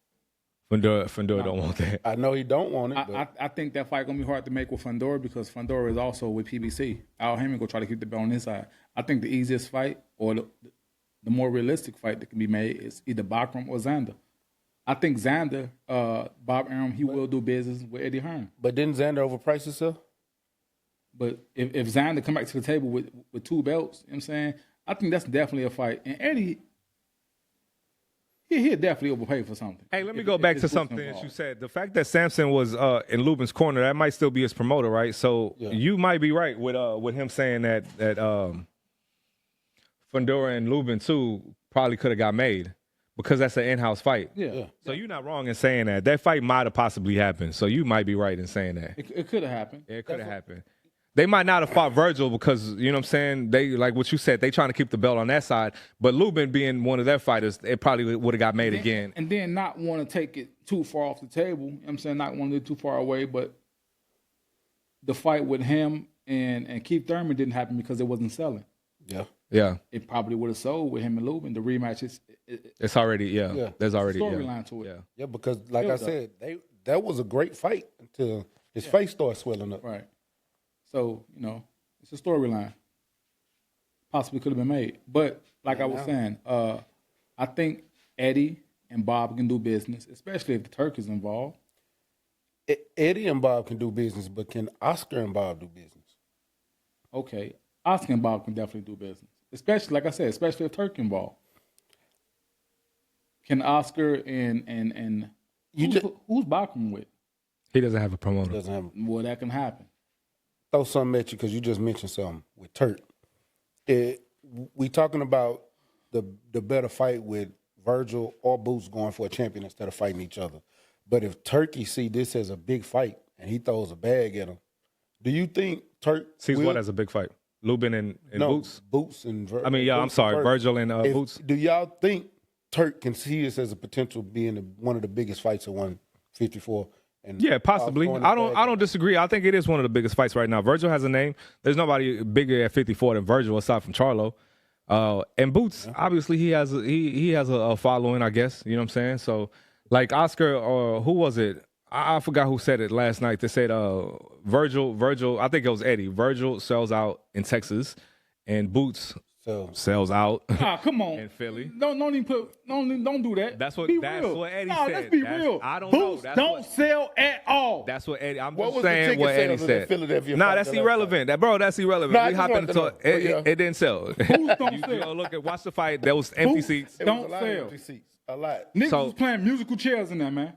Fundora don't want that. I know he don't want it. But I think that fight gonna be hard to make with Fundora because Fundora is also with PBC. Al Heyman gonna try to keep the belt on his side. I think the easiest fight or the more realistic fight that can be made is either Bachram or Xander. I think Xander, Bob Arum, he will do business with Eddie Hearn. But didn't Xander overprice himself? But if Xander come back to the table with two belts, you know what I'm saying, I think that's definitely a fight. And Eddie, he'll definitely overpay for something. Hey, let me go back to something that you said. The fact that Sampson was in Lubin's corner, that might still be his promoter, right? So you might be right with him saying that Fundora and Lubin too probably could have got made because that's an in-house fight. Yeah. So you're not wrong in saying that. That fight might have possibly happened. So you might be right in saying that. It could have happened. It could have happened. They might not have fought Vergil because, you know what I'm saying, they, like what you said, they trying to keep the belt on that side. But Lubin being one of their fighters, it probably would have got made again. And then not want to take it too far off the table. You know what I'm saying? Not want to get too far away. But the fight with him and Keith Thurman didn't happen because it wasn't selling. Yeah. It probably would have sold with him and Lubin. The rematch it's already, there's already storyline to it. Yeah, because like I said, that was a great fight until his face started swelling up. Right. So, you know, it's a storyline. Possibly could have been made. But like I was saying, I think Eddie and Bob can do business, especially if the Turk is involved. Eddie and Bob can do business, but can Oscar and Bob do business? Okay. Oscar and Bob can definitely do business. Especially, like I said, especially if Turk involved. Can Oscar and who's Bachman with? He doesn't have a promoter. Well, that can happen. Throw something at you because you just mentioned something with Turk. We talking about the better fight with Vergil or Boots going for a champion instead of fighting each other. But if Turkey see this as a big fight and he throws a bag at him, do you think Turk sees what as a big fight? Lubin and Boots? Boots and Vergil. I mean, I'm sorry, Vergil and Boots. Do y'all think Turk can see this as a potential being one of the biggest fights at 154? Yeah, possibly. I don't disagree. I think it is one of the biggest fights right now. Vergil has a name. There's nobody bigger at 54 than Vergil aside from Charlo. And Boots, obviously, he has a following, I guess. You know what I'm saying? So, like Oscar or who was it? I forgot who said it last night. They said Vergil. I think it was Eddie. Vergil sells out in Texas, and Boots sells out. Come on. In Philly. Don't do that. That's what Eddie said. Let's be real. I don't Boots know. don't sell at all. That's what Eddie. I'm What just was the saying ticket what Eddie sales of the said. Philadelphia Nah, fight that's the last irrelevant. That's irrelevant. No, I We just hop wanted into to know. it didn't sell. Boots don't sell. Look at watch the fight. There was empty seats. Don't a lot sell. of empty seats. A lot. Niggas So- was playing musical chairs in there, man.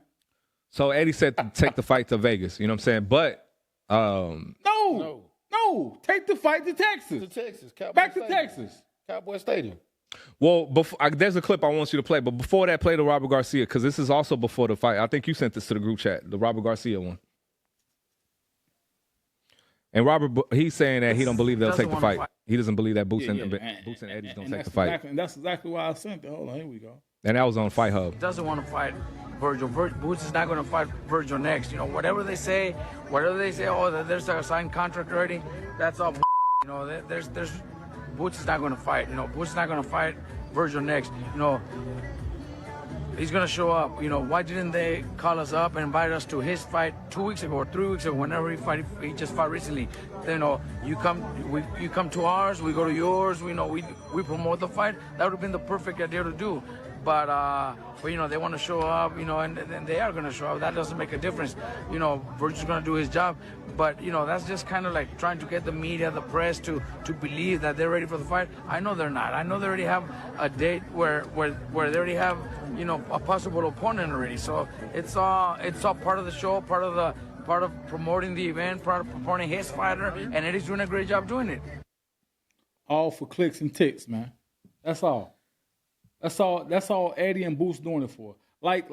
So Eddie said to take the fight to Vegas. You know what I'm saying? But No. Take the fight to Texas. To Texas. Cowboy Back to Stadium. Texas. Cowboy Stadium. well, there's a clip I want you to play. But before that, play the Robert Garcia because this is also before the fight. I think you sent this to the group chat, the Robert Garcia one. And Robert, he's saying that he don't believe they'll take the fight. He doesn't believe that Boots and Eddie's gonna take the fight. And that's exactly why I sent it. Hold on, here we go. And that was on Fight Hub. Doesn't want to fight Vergil. Boots is not going to fight Vergil next. You know, whatever they say, oh, there's a signed contract already. That's all. You know, there's Boots is not going to fight. You know, Boots is not going to fight Vergil next. You know, he's gonna show up. You know, why didn't they call us up and invite us to his fight 2 weeks ago or 3 weeks ago? Whenever he just fought recently. You know, you come to ours, we go to yours. We know we promote the fight. That would have been the perfect idea to do. But you know, they want to show up. You know, and they are gonna show up. That doesn't make a difference. You know, Vergil's gonna do his job. But you know, that's just kind of like trying to get the media, the press to believe that they're ready for the fight. I know they're not. I know they already have a date where they already have, you know, a possible opponent already. So it's all part of the show, part of promoting the event, part of promoting his fighter, and Eddie's doing a great job doing it. All for clicks and ticks, man. That's all. That's all Eddie and Boots doing it for. Like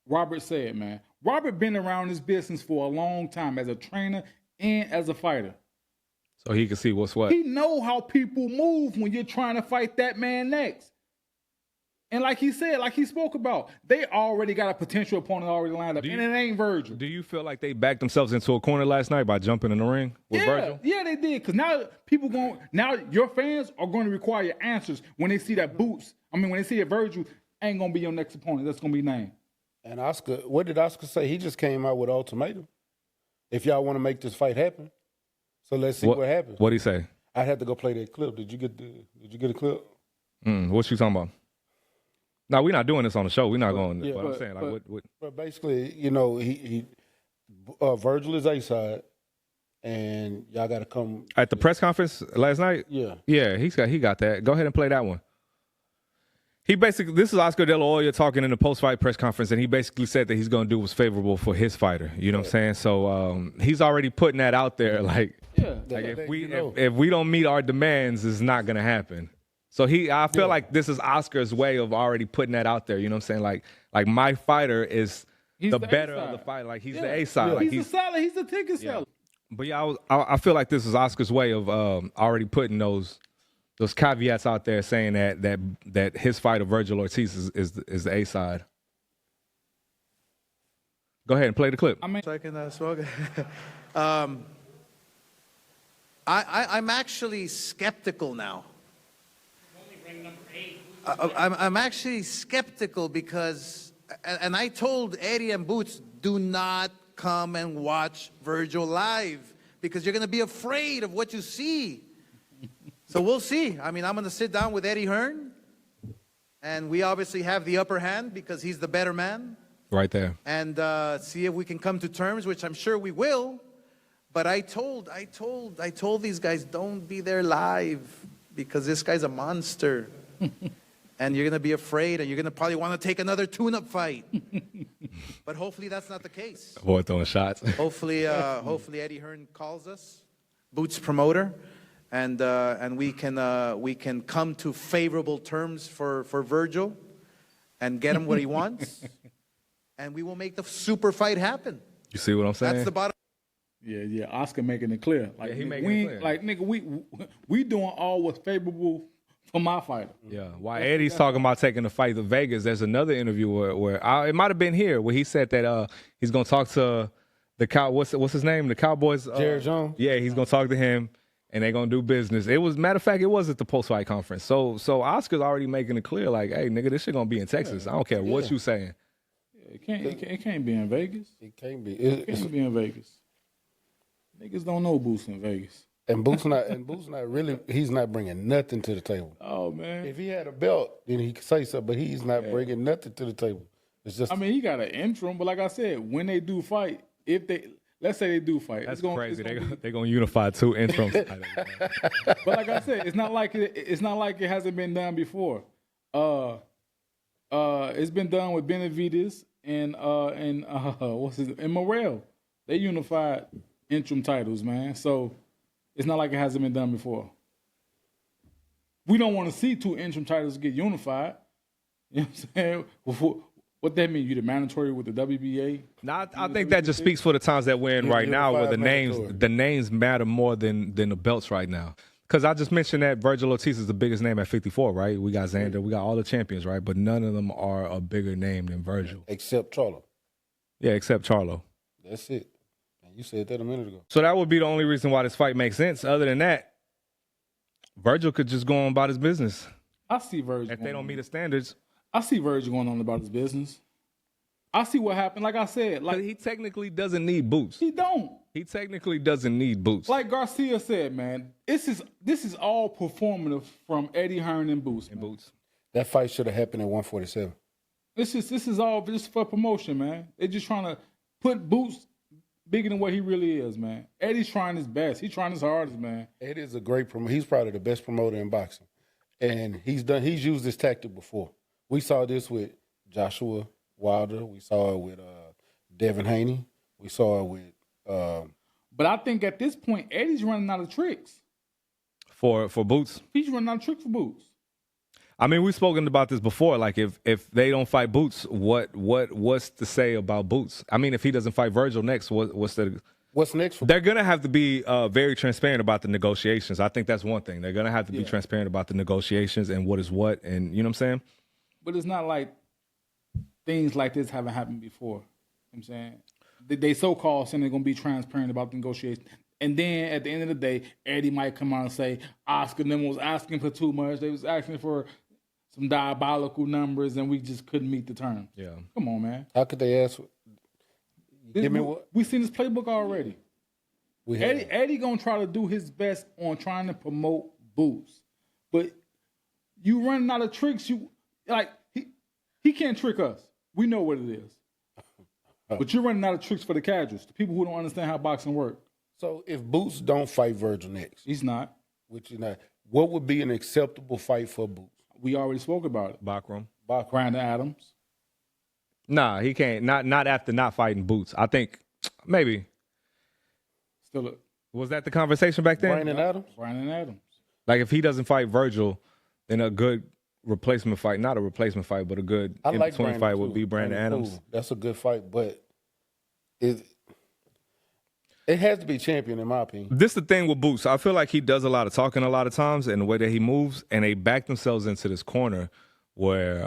Robert said, man. Robert been around this business for a long time as a trainer and as a fighter. So he can see what's what. He know how people move when you're trying to fight that man next. And like he said, like he spoke about, they already got a potential opponent already lined up, and it ain't Vergil. Do you feel like they backed themselves into a corner last night by jumping in the ring with Vergil? Yeah, they did. Because now your fans are going to require answers when they see that Boots. I mean, when they see that Vergil ain't going to be your next opponent. That's going to be named. And Oscar, what did Oscar say? He just came out with an ultimatum. If y'all want to make this fight happen, so let's see what happens. What'd he say? I had to go play that clip. Did you get a clip? What you talking about? No, we're not doing this on the show. We're not going. Yeah, but I'm saying, like, what? But basically, you know, Vergil is A side, and y'all got to come at the press conference last night. Yeah, he got that. Go ahead and play that one. This is Oscar De La Hoya talking in the post-fight press conference, and he basically said that he's going to do what's favorable for his fighter. You know what I'm saying? So he's already putting that out there. Like, if we don't meet our demands, it's not going to happen. So I feel like this is Oscar's way of already putting that out there. You know what I'm saying? Like my fighter is the better of the fight. Like he's the A side. Like he's a seller. He's a ticket seller. But yeah, I feel like this is Oscar's way of already putting those caveats out there, saying that his fighter Vergil Ortiz is the A side. Go ahead and play the clip. So I can smoke it. I'm actually skeptical now. I'm actually skeptical because, and I told Eddie and Boots, do not come and watch Vergil live because you're going to be afraid of what you see. So we'll see. I mean, I'm going to sit down with Eddie Hearn, and we obviously have the upper hand because he's the better man. Right there. And see if we can come to terms, which I'm sure we will. But I told these guys, don't be there live because this guy's a monster. And you're going to be afraid, and you're going to probably want to take another tune-up fight. But hopefully that's not the case. Avoid throwing shots. Hopefully Eddie Hearn calls us, Boots promoter, and we can come to favorable terms for Vergil and get him what he wants, and we will make the super fight happen. You see what I'm saying? That's the bottom. Yeah. Oscar making it clear. Like he making it clear. Like nigga, we doing all what's favorable for my fighter. Yeah. While Eddie's talking about taking the fight to Vegas, there's another interview where it might have been here where he said that he's gonna talk to the what's his name? The Cowboys. Jared Jones. Yeah, he's gonna talk to him, and they're gonna do business. It was matter of fact, it was at the post-fight conference. So Oscar's already making it clear, like, hey, nigga, this shit gonna be in Texas. I don't care what you saying. It can't be in Vegas. It can't be. It can't be in Vegas. Niggas don't know Boots in Vegas. And Boots not really. He's not bringing nothing to the table. Oh man! If he had a belt, then he could say something. But he's not bringing nothing to the table. It's just. I mean, he got an interim, but like I said, when they do fight, let's say they do fight, that's crazy. They're gonna unify two interims. But like I said, it's not like it hasn't been done before. It's been done with Benavidez and Morrell. They unified interim titles, man. So it's not like it hasn't been done before. We don't want to see two interim titles get unified. You know what I'm saying? What that mean? You the mandatory with the WBA? No, I think that just speaks for the times that we're in right now, where the names matter more than the belts right now. Because I just mentioned that Vergil Ortiz is the biggest name at 54, right? We got Xander, we got all the champions, right? But none of them are a bigger name than Vergil. Except Charlo. Yeah, except Charlo. That's it. You said that a minute ago. So that would be the only reason why this fight makes sense. Other than that, Vergil could just go on about his business. I see Vergil. If they don't meet the standards. I see Vergil going on about his business. I see what happened. Like I said, like he technically doesn't need boots. He don't. He technically doesn't need boots. Like Garcia said, man, this is all performative from Eddie Hearn and Boots. That fight should have happened at 147. This is all just for promotion, man. They're just trying to put Boots bigger than what he really is, man. Eddie's trying his best. He's trying his hardest, man. Eddie is a great promoter. He's probably the best promoter in boxing, and he's used this tactic before. We saw this with Joshua Wilder. We saw it with Devin Haney. We saw it with. But I think at this point, Eddie's running out of tricks. For Boots? He's running out of tricks for Boots. I mean, we've spoken about this before. Like, if they don't fight Boots, what's to say about Boots? I mean, if he doesn't fight Vergil next, what's next? They're gonna have to be very transparent about the negotiations. I think that's one thing. They're gonna have to be transparent about the negotiations and what is what, and you know what I'm saying. But it's not like things like this haven't happened before. You know what I'm saying they so-called saying they're gonna be transparent about the negotiations. And then at the end of the day, Eddie might come out and say Oscar and them was asking for too much. They was asking for some diabolical numbers, and we just couldn't meet the terms. Yeah, come on, man. How could they ask? Give me what we seen this playbook already. Eddie gonna try to do his best on trying to promote Boots, but you running out of tricks. You like he can't trick us. We know what it is. But you're running out of tricks for the casuals, the people who don't understand how boxing works. So if Boots don't fight Vergil next, he's not. Which is not. What would be an acceptable fight for Boots? We already spoke about it. Bakram. Brandon Adams. Nah, he can't. Not after not fighting Boots. I think maybe. Was that the conversation back then? Brandon Adams. Brandon Adams. Like if he doesn't fight Vergil, then a good replacement fight, not a replacement fight, but a good in-between fight would be Brandon Adams. Cool. That's a good fight, but it has to be champion, in my opinion. This is the thing with Boots. I feel like he does a lot of talking a lot of times, and the way that he moves, and they back themselves into this corner where,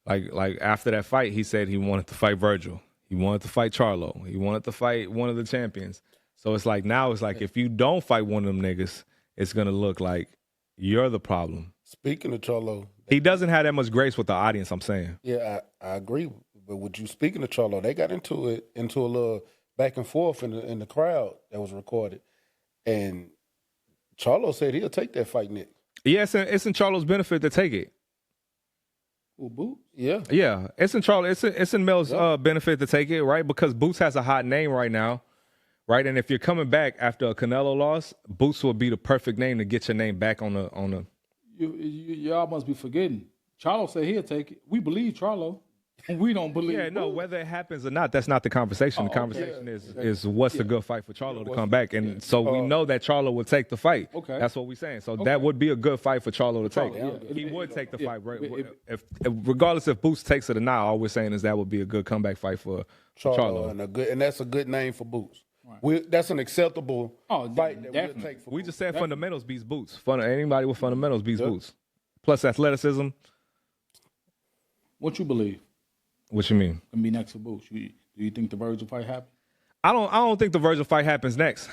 like after that fight, he said he wanted to fight Vergil. He wanted to fight Charlo. He wanted to fight one of the champions. So it's like now it's like if you don't fight one of them niggas, it's going to look like you're the problem. Speaking of Charlo. He doesn't have that much grace with the audience, I'm saying. Yeah, I agree. But with you speaking of Charlo, they got into a little back and forth in the crowd that was recorded. And Charlo said he'll take that fight next. Yeah, it's in Charlo's benefit to take it. Ooh, Boots? Yeah. Yeah, it's in Charlo. It's in Mel's benefit to take it, right? Because Boots has a hot name right now, right? And if you're coming back after a Canelo loss, Boots will be the perfect name to get your name back on the. Y'all must be forgetting. Charlo said he'll take it. We believe Charlo. We don't believe. Yeah, no, whether it happens or not, that's not the conversation. The conversation is what's a good fight for Charlo to come back. And so we know that Charlo would take the fight. Okay. That's what we're saying. So that would be a good fight for Charlo to take. He would take the fight. If regardless if Boots takes it or not, all we're saying is that would be a good comeback fight for Charlo. And that's a good name for Boots. Right. That's an acceptable fight that we'll take for We Boots. just said fundamentals beats Boots. Anybody with fundamentals beats Boots. Plus athleticism. What you believe? What you mean? Gonna be next for Boots. Do you think the Vergil fight happens? I don't think the Vergil fight happens next.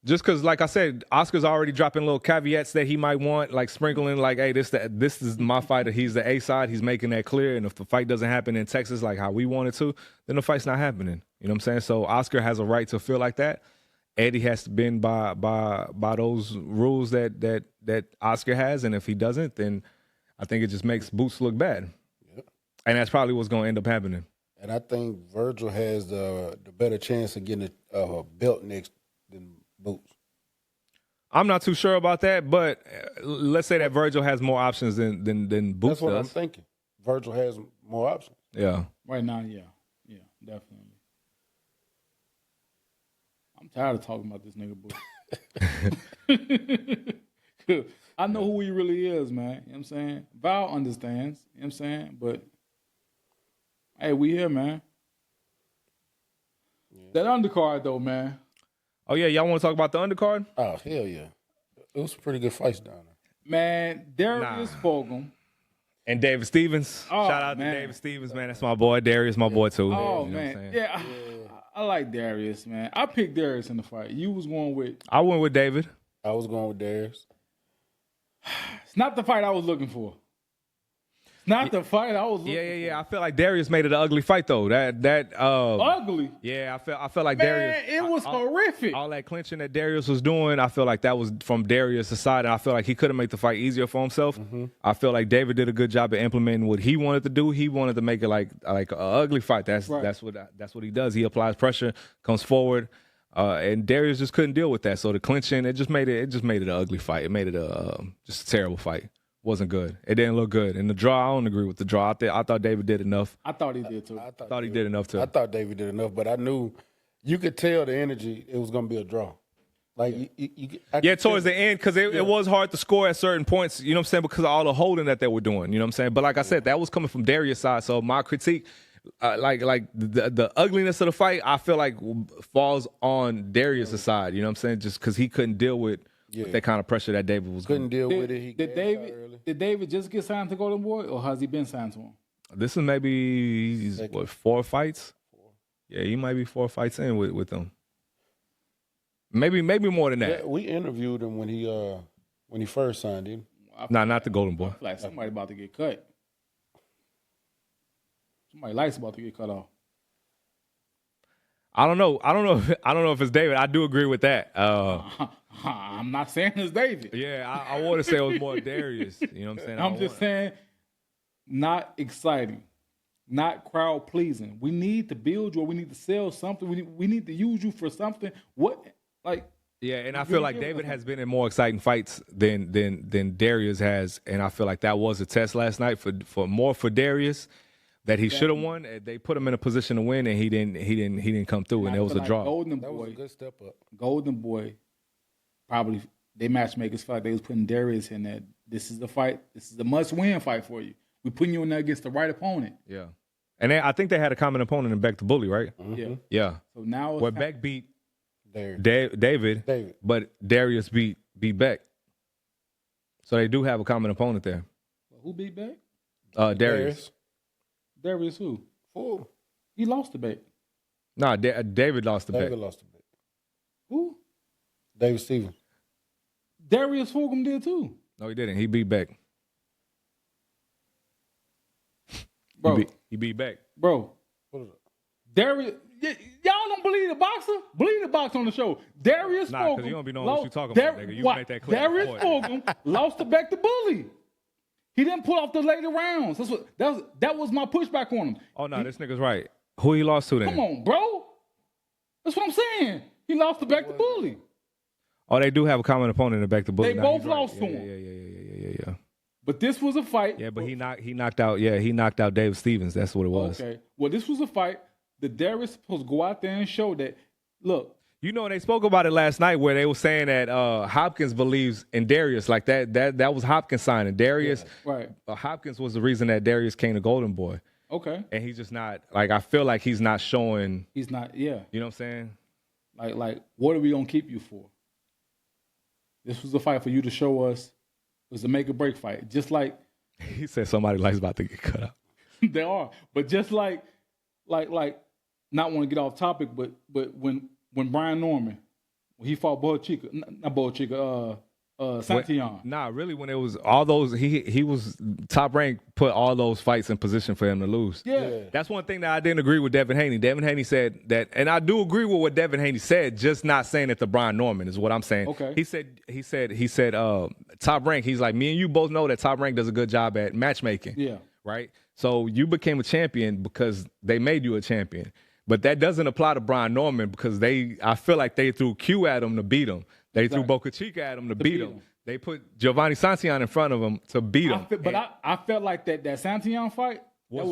Just because, like I said, Oscar's already dropping little caveats that he might want, like sprinkling, like, hey, this is my fighter. He's the A side. He's making that clear. And if the fight doesn't happen in Texas like how we want it to, then the fight's not happening. You know what I'm saying? So Oscar has a right to feel like that. Eddie has to bend by those rules that Oscar has, and if he doesn't, then I think it just makes Boots look bad. And that's probably what's going to end up happening. And I think Vergil has the better chance of getting a belt next than Boots. I'm not too sure about that, but let's say that Vergil has more options than Boots That's what does. I'm thinking. Vergil has more options. Yeah. Right now, yeah, definitely. I'm tired of talking about this nigga Boots. I know who he really is, man. You know what I'm saying? Val understands. You know what I'm saying? But hey, we here, man. Yeah. That undercard, though, man. Oh, yeah, y'all want to talk about the undercard? Oh, hell yeah. It was some pretty good fights down there. Man, Darius Fogum. And David Stevens. Shout out to David Stevens, man. That's my boy. Darius, my boy, too. Oh, you know man. Yeah, I like Darius, man. I picked Darius in the fight. You was going with? I went with David. I was going with Darius. It's not the fight I was looking for. Not the fight I was looking for. Yeah. I feel like Darius made it an ugly fight though. Ugly. Yeah, I felt like Man, Darius. it was horrific. All that clinching that Darius was doing, I feel like that was from Darius' side, and I feel like he could have made the fight easier for himself. I feel like David did a good job of implementing what he wanted to do. He wanted to make it like an ugly fight. That's what he does. He applies pressure, comes forward, and Darius just couldn't deal with that. So the clinching, it just made it an ugly fight. It made it just a terrible fight. Wasn't good. It didn't look good. And the draw, I don't agree with the draw. I thought David did enough. I thought he did too. I thought he did enough too. I thought David did enough, but I knew you could tell the energy. It was going to be a draw. Like towards the end, because it was hard to score at certain points. You know what I'm saying? Because of all the holding that they were doing. You know what I'm saying? But like I said, that was coming from Darius' side. So my critique, like the ugliness of the fight, I feel like falls on Darius' side. You know what I'm saying? Just because he couldn't deal with that kind of pressure that David was couldn't deal with it. Did David just get signed to Golden Boy, or has he been signed to him? This is maybe 4 fights. Yeah, he might be 4 fights in with them. Maybe more than that. Yeah, we interviewed him when he first signed him. Not the Golden Boy. I feel like somebody about to get cut. Somebody likes about to get cut off. I don't know if it's David. I do agree with that. I'm not saying it's David. Yeah, I want to say it was more Darius. You know what I'm saying? I'm just saying, not exciting, not crowd pleasing. We need to build you, or we need to sell something. We need to use you for something. Yeah, and I feel like David has been in more exciting fights than Darius has, and I feel like that was a test last night for Darius. That he should have won. They put him in a position to win, and he didn't come through, and it was a draw. Golden That Boy, was a good step up. Golden Boy, probably they matchmakers fight. They was putting Darius in there. This is the fight. This is the must-win fight for you. We're putting you in there against the right opponent. Yeah, and I think they had a common opponent in Beck the Bully, right? Yeah. So now where Beck beat David, but Darius beat Beck. So they do have a common opponent there. Who beat Beck? Darius. Darius who? He lost to Beck. Nah, David lost to Beck. David lost to Beck. Who? David Stevens. Darius Fulgham did too. No, he didn't. He beat Beck. Bro. He beat Beck. Bro. Darius, y'all don't believe the boxer? Believe the boxer on the show. Darius Fulgham. Because you don't be knowing what you're talking about, nigga. You make that clear. Darius Fulgham lost to Beck the Bully. He didn't pull off the later rounds. That was my pushback on him. Oh, no, this nigga's right. Who he lost to then? Come on, bro. That's what I'm saying. He lost to Beck the Bully. Oh, they do have a common opponent in Beck the Bully. They both lost to him. Yeah. But this was a fight. Yeah, but he knocked out David Stevens. That's what it was. Okay. Well, this was a fight that Darius supposed to go out there and show that, look. You know, they spoke about it last night where they were saying that Hopkins believes in Darius. Like that was Hopkins signing. Darius, right. Hopkins was the reason that Darius came to Golden Boy. Okay. And he's just not, like, I feel like he's not showing. He's not, yeah. You know what I'm saying? Like, what are we going to keep you for? This was a fight for you to show us. It was a make or break fight. Just like. He said somebody likes about to get cut out. They are. But just like, not want to get off topic, but when Brian Norman, when he fought Santillan. Nah, really, when it was all those, he was Top Rank, put all those fights in position for him to lose. Yeah. That's one thing that I didn't agree with Devin Haney. Devin Haney said that, and I do agree with what Devin Haney said, just not saying it to Brian Norman is what I'm saying. Okay. He said Top Rank, he's like, me and you both know that Top Rank does a good job at matchmaking. Yeah. Right? So you became a champion because they made you a champion. But that doesn't apply to Brian Norman because I feel like they threw Q at him to beat him. They threw Boca Chica at him to beat him. They put Giovanni Santillan in front of him to beat him. I felt like that Santillan fight that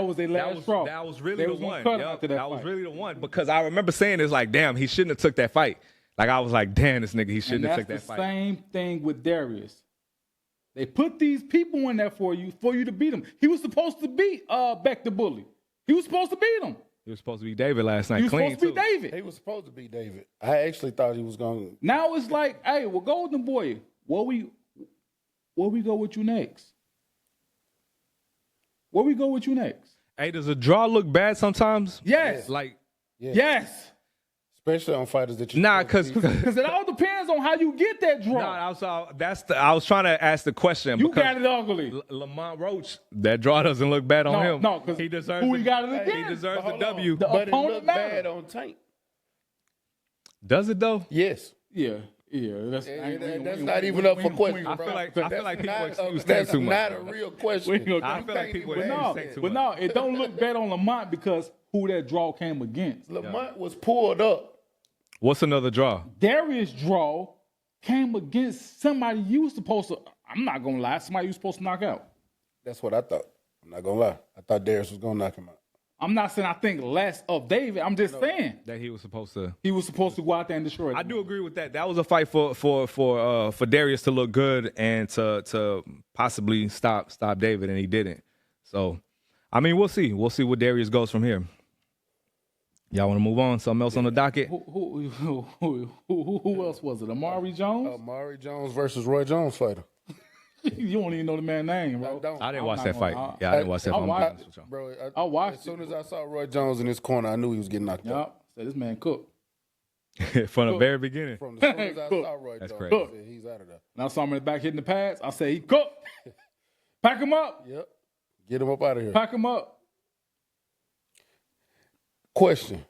was their last straw. That was really the one. That was really the one because I remember saying it's like, damn, he shouldn't have took that fight. Like I was like, damn, this nigga, he shouldn't have took that fight. That's the same thing with Darius. They put these people in there for you to beat him. He was supposed to beat Beck the Bully. He was supposed to beat him. He was supposed to be David last night. He was supposed to be David. He was supposed to be David. I actually thought he was going to. Now it's like, hey, well, Golden Boy, where we go with you next? Where we go with you next? Hey, does a draw look bad sometimes? Yes. Like, yes. Especially on fighters that you because it all depends on how you get that draw. I was trying to ask the question. You got it ugly. Lamont Roach, that draw doesn't look bad on him. No, because he deserves who he got it against? He deserves the W. But it looked bad on Tank. Does it though? Yes. Yeah. That's not even up for question. I feel like people excuse Tank that's too much. not a real question. I feel like people excuse Tank too much. But no, it don't look bad on Lamont because who that draw came against. Lamont was pulled up. What's another draw? Darius' draw came against somebody you was supposed to. I'm not gonna lie, somebody you was supposed to knock out. That's what I thought. I'm not gonna lie. I thought Darius was gonna knock him out. I'm not saying I think less of David. I'm just saying that he was supposed to. He was supposed to go out there and destroy. I do agree with that. That was a fight for Darius to look good and to possibly stop David, and he didn't. So, I mean, we'll see. We'll see where Darius goes from here. Y'all want to move on? Something else on the docket? Who else was it? Amari Jones? Amari Jones versus Roy Jones fighter. You don't even know the man's name, bro. I didn't watch that fight. I didn't watch that fight. I watched as soon as I saw Roy Jones in his corner, I knew he was getting knocked out. Said this man cooked. From the very beginning. From as soon as I saw Roy Jones, I said, he's out of there. And I saw him in the back hitting the pads. I said, he cooked. Pack him up. Yep. Get him up out of here. Pack him up. Question.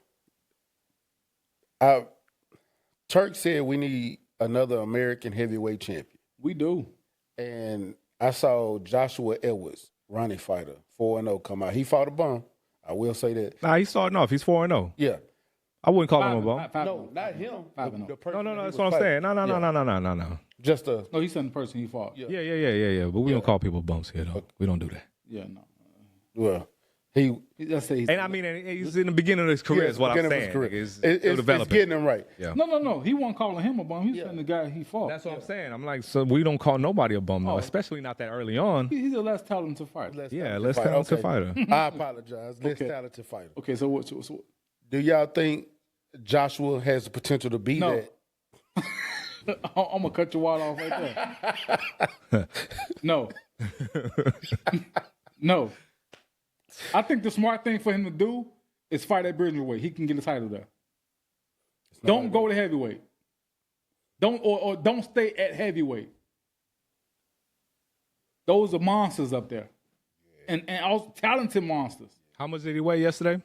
Turk said we need another American heavyweight champion. We do. And I saw Joshua Edwards, Ronnie fighter, 4-0 come out. He fought a bum. I will say that. Nah, he's starting off. He's 4-0. Yeah. I wouldn't call him a bum. No, not him. No, that's what I'm saying. No. Just No, he said the person he fought. Yeah. But we don't call people bums here, though. We don't do that. Yeah, no. Well, he's in the beginning of his career, is what I'm saying. It's getting him right. Yeah. No. He wasn't calling him a bum. He was saying the guy he fought. That's what I'm saying. I'm like, so we don't call nobody a bum, though, especially not that early on. He's a less talented fighter. Less talented fighter. I apologize. Less talented fighter. Okay, so what? Do y'all think Joshua has the potential to beat that? I'm going to cut your wad off right there. No. No. I think the smart thing for him to do is fight at Bridgerweight. He can get a title there. Don't go to heavyweight. Don't stay at heavyweight. Those are monsters up there, and also talented monsters. How much did he weigh yesterday?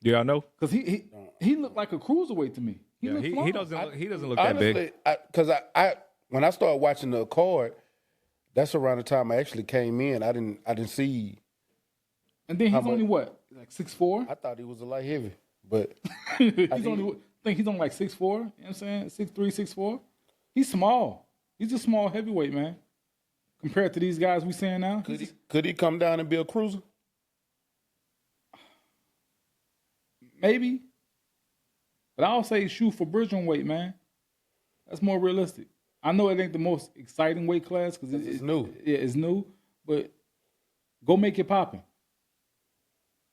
Do y'all know? Because he looked like a cruiserweight to me. He doesn't look that big. Because I when I started watching the card, that's around the time I actually came in. I didn't see. And then he's only what, like 6'4"? I thought he was a light heavy, but I think he's only like 6'4". You know what I'm saying? 6'3", 6'4". He's small. He's a small heavyweight, man. Compared to these guys we seeing now. Could he come down and be a cruiser? Maybe. But I'll say shoot for Bridgerweight weight, man. That's more realistic. I know it ain't the most exciting weight class because it's new. Yeah, it's new. But go make it popping.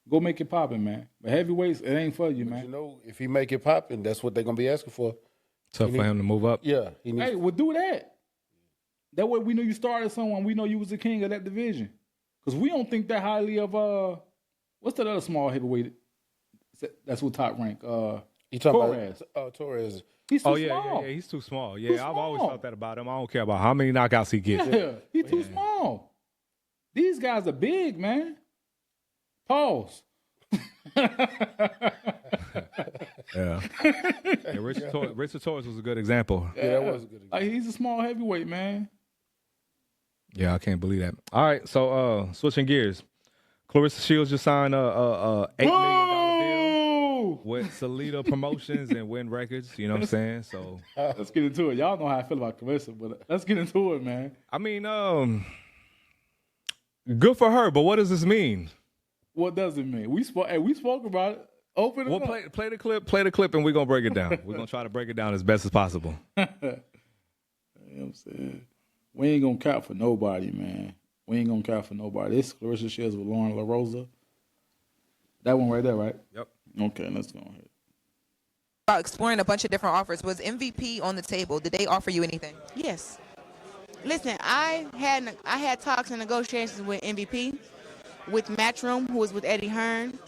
Go make it popping, man. But heavyweights, it ain't for you, man. You know, if he make it popping, that's what they're going to be asking for. Tough for him to move up. Yeah. Hey, well, do that. That way we know you started someone. We know you was the king of that division. Because we don't think that highly of, what's that other small heavyweight that's with top rank? You talking Torres. About Torres. He's too small. Yeah, he's too small. Yeah, I've always felt that about him. I don't care about how many knockouts he gets. Yeah, he's too small. These guys are big, man. Pause. Yeah. Richard Torres was a good example. Yeah, that was a good example. He's a small heavyweight, man. Yeah, I can't believe that. All right, so switching gears. Clarissa Shields just signed a $8 million deal with Salida Promotions and Win Records. You know what I'm saying? So let's get into it. Y'all know how I feel about Clarissa, but let's get into it, man. I mean, good for her, but what does this mean? What does it mean? We spoke about it. Open it up. Play the clip, and we're gonna break it down. We're gonna try to break it down as best as possible. You know what I'm saying? We ain't gonna count for nobody, man. We ain't gonna count for nobody. This Clarissa Shields with Lauren LaRosa. That one right there, right? Yep. Okay, let's go ahead. About exploring a bunch of different offers. Was MVP on the table? Did they offer you anything? Yes. Listen, I had talks and negotiations with MVP, with Matchroom, who was with Eddie Hearn,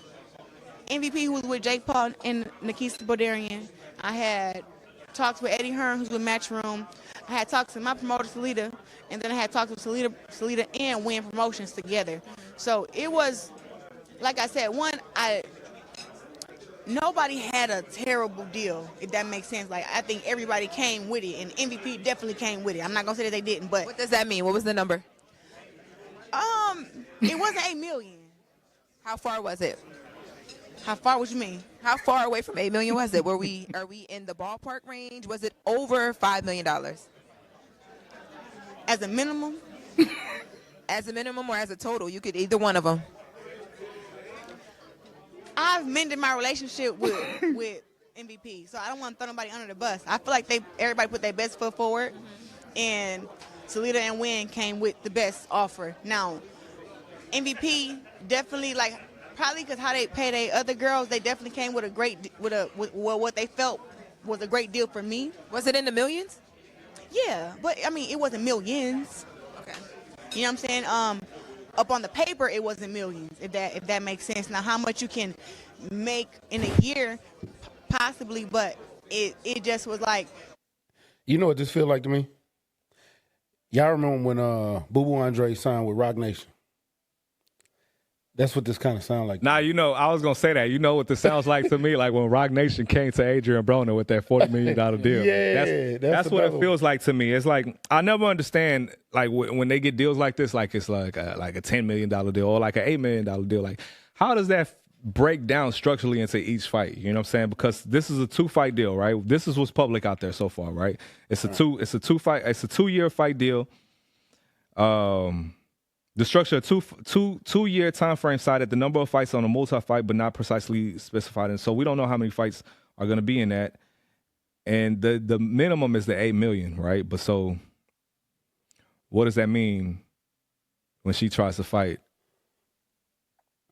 MVP, who was with Jake Paul and Nikita Bodarian, I had talks with Eddie Hearn, who's with Matchroom. I had talks with my promoter, Salida, and then I had talks with Salida and Win Promotions together. So it was, like I said, nobody had a terrible deal, if that makes sense. Like, I think everybody came with it, and MVP definitely came with it. I'm not going to say that they didn't, but... What does that mean? What was the number? It wasn't $8 million. How far was it? How far? What you mean? How far away from $8 million was it? Are we in the ballpark range? Was it over $5 million? As a minimum? As a minimum or as a total? You could either one of them. I've mended my relationship with MVP, so I don't want to throw nobody under the bus. I feel like everybody put their best foot forward, and Salida and Win came with the best offer. Now, MVP definitely, like, probably because how they pay their other girls, they definitely came with what they felt was a great deal for me. Was it in the millions? Yeah, but I mean, it wasn't millions. Okay. You know what I'm saying? Up on the paper, it wasn't millions, if that makes sense. Now, how much you can make in a year, possibly, but it just was like. You know what this feel like to me? Y'all remember when Boo Boo Andre signed with Rock Nation? That's what this kind of sound like. Nah, you know, I was going to say that. You know what this sounds like to me? Like when Rock Nation came to Adrian Broner with that $40 million deal. Yeah, that's what it feels like to me. It's like, I never understand, like, when they get deals like this, like it's like a $10 million deal or like an $8 million deal. Like, how does that break down structurally into each fight? You know what I'm saying? Because this is a 2-fight deal, right? This is what's public out there so far, right? It's a 2-year fight deal. The structure of two-year time frame cited the number of fights on a multi-fight, but not precisely specified. And so we don't know how many fights are going to be in that. And the minimum is the $8 million, right? But so what does that mean when she tries to fight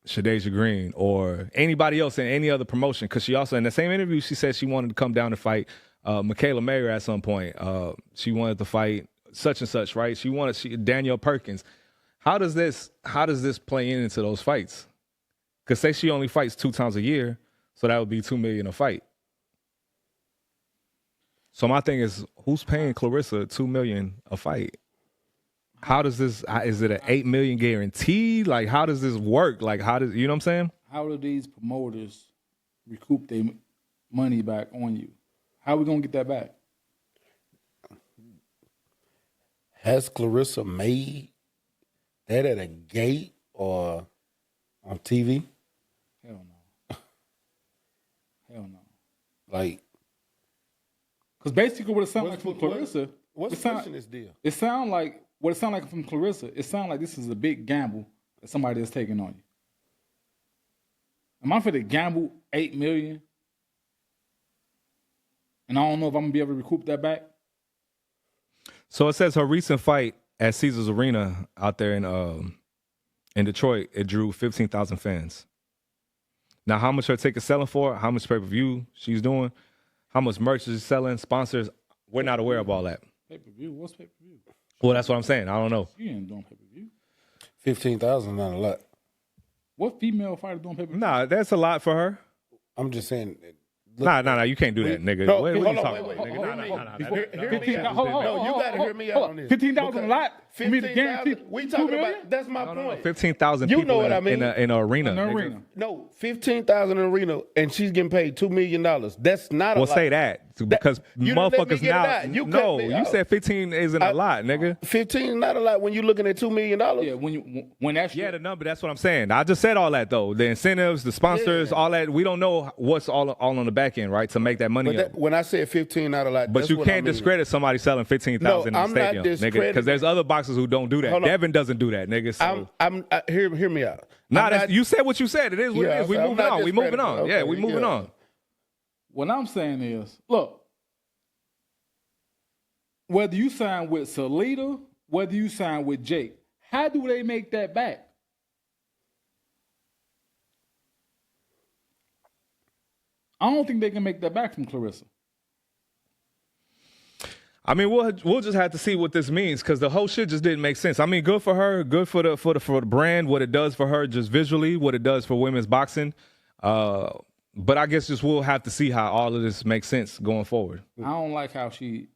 Shadeja Green or anybody else in any other promotion? Because she also, in the same interview, she said she wanted to come down and fight Michaela Mayer at some point. She wanted to fight such and such, right? Danielle Perkins. How does this play into those fights? Because say she only fights 2 times a year, so that would be $2 million a fight. So my thing is, who's paying Clarissa $2 million a fight? How does this? Is it an $8 million guarantee? Like, how does this work? Like, you know what I'm saying? How do these promoters recoup their money back on you? How are we gonna get that back? Has Clarissa made that at a gate or on TV? Hell no. Hell no. Like, because basically what it sounds like from Clarissa. What's pushing this deal? It sounds like what it sounds like from Clarissa. It sounds like this is a big gamble that somebody is taking on you. Am I for to gamble $8 million? And I don't know if I'm gonna be able to recoup that back. So it says her recent fight at Caesars Arena out there in Detroit, it drew 15,000 fans. Now, how much her ticket's selling for, how much pay-per-view she's doing, how much merch she's selling, sponsors, we're not aware of all that. Pay-per-view? What's pay-per-view? Well, that's what I'm saying. I don't know. You ain't doing pay-per-view. 15,000 not a lot. What female fighter doing pay-per-view? Nah, that's a lot for her. I'm just saying. Nah, you can't do that, nigga. No, what are you talking wait, about, nigga? No, you got to hear me out on this. 15,000 a lot? 15,000. We talking about. That's my point. 15,000 You people know what I mean? in an arena. In an arena. No, 15,000 in an arena, and she's getting paid $2 million. That's not a lot. Well, say that because you didn't let me motherfuckers get it now. out. You cut me You out. said 15 isn't a lot, nigga. 15 is not a lot when you're looking at $2 million. Yeah, when that's the number. That's what I'm saying. I just said all that though. The incentives, the sponsors, all that. We don't know what's all on the back end, right? To make that money. But when I said 15, not a lot. But that's you what I can't mean. discredit somebody selling 15,000 in the stadium, nigga. Because there's other boxers who don't do that. Devin doesn't do that, nigga. So. Hear me out. You said what you said. It is what it is. We moving on. We moving on. Okay, yeah, we moving on. What I'm saying is, look, whether you sign with Salida, whether you sign with Jake, how do they make that back? I don't think they can make that back from Clarissa. I mean, we'll just have to see what this means because the whole shit just didn't make sense. I mean, good for her, good for the brand, what it does for her just visually, what it does for women's boxing. But I guess just we'll have to see how all of this makes sense going forward. I don't like how she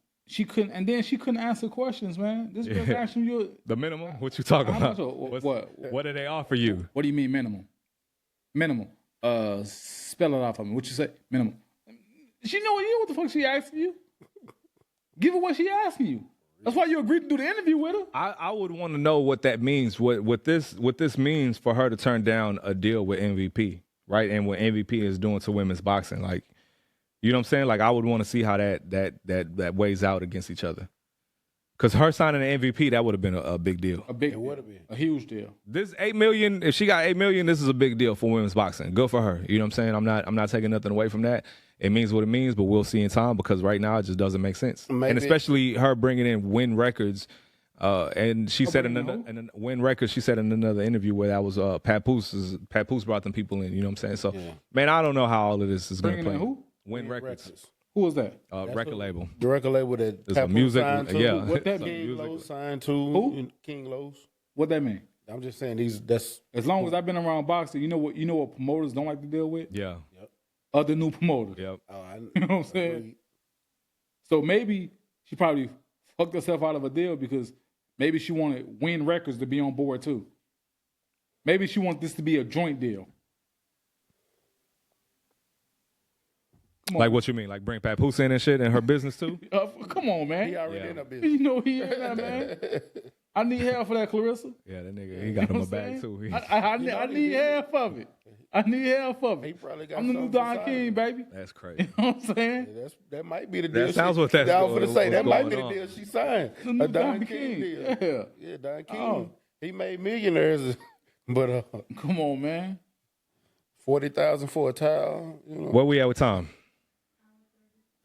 couldn't, and then she couldn't answer questions, man. This bitch asking you the minimum. What you talking about? What did they offer you? What do you mean minimum? Minimum. Spell it out for me. What you say? Minimum. She know what the fuck she asking you. Give her what she asking you. That's why you agreed to do the interview with her. I would want to know what that means. What this means for her to turn down a deal with MVP, right? And what MVP is doing to women's boxing, like, you know what I'm saying? Like, I would want to see how that weighs out against each other. Because her signing an MVP, that would have been a big deal. It would have been a huge deal. This $8 million, if she got $8 million, this is a big deal for women's boxing. Good for her. You know what I'm saying? I'm not taking nothing away from that. It means what it means, but we'll see in time because right now it just doesn't make sense. Maybe. And especially her bringing in win records. And she said in win records. She said in another interview where that was Papoose. Papoose brought them people in. You know what I'm saying? So, man, I don't know how all of this is going to play. Who? Win records. Who was that? Record label. The record label that There's music. signed to. Yeah. What that mean? King Lowe's signed to. Who? King Lowe's. What that mean? I'm just saying that's as long as I've been around boxing, you know what promoters don't like to deal with? Yeah. Yep. Other new promoters. Yep. You know what I'm saying? So maybe she probably fucked herself out of a deal because maybe she wanted Win Records to be on board too. Maybe she wants this to be a joint deal. Like what you mean? Like bring Papoose in and shit in her business too? Come on, man. He already in her business. You know he in that, man. I need half for that, Clarissa. Yeah, that nigga, he got him a bag too. I need half of it. I need half of it. He probably got I'm the new Don King, baby. That's crazy. You know what I'm saying? Yeah, that might be the deal. That sounds what that's I was going to say, that might be the on. deal she signed. The new A Don Don King King. deal. Yeah, Don King. He made millionaires, but come on, man. 40,000 for a towel. You know. Where we at with time?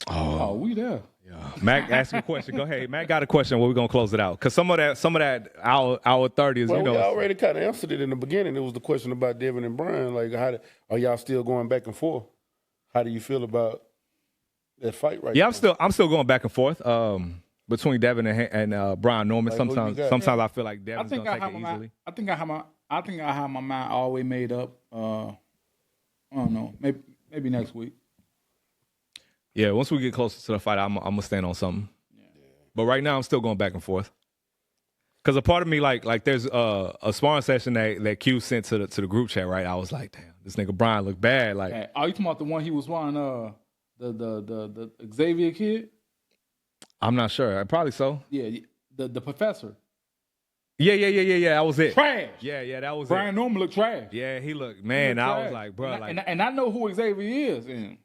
Oh, we there. Yeah. Mac, ask me a question. Go ahead. Mac got a question. We're gonna close it out because some of that hour 30 is Well, you know. we already kind of answered it in the beginning. It was the question about Devin and Brian. Like, are y'all still going back and forth? How do you feel about that fight right now? I'm still going back and forth between Devin and Brian Norman. Like, sometimes I feel like Devin's gonna take it easily. I think I have my mind always made up. I don't know. Maybe next week. Yeah, once we get closer to the fight, I'm gonna stand on something. Yeah. But right now, I'm still going back and forth. Cause a part of me, like there's a sparring session that Q sent to the group chat. Right, I was like, damn, this nigga Brian look bad. Like, hey, are you talking about the one he was sparring the Xavier kid? I'm not sure. Probably so. Yeah, the professor. Yeah. That was it. Trash. Yeah, that was Brian it. Norman looked trash. Yeah, he looked, man. I was like, bro, and I know who Xavier is, and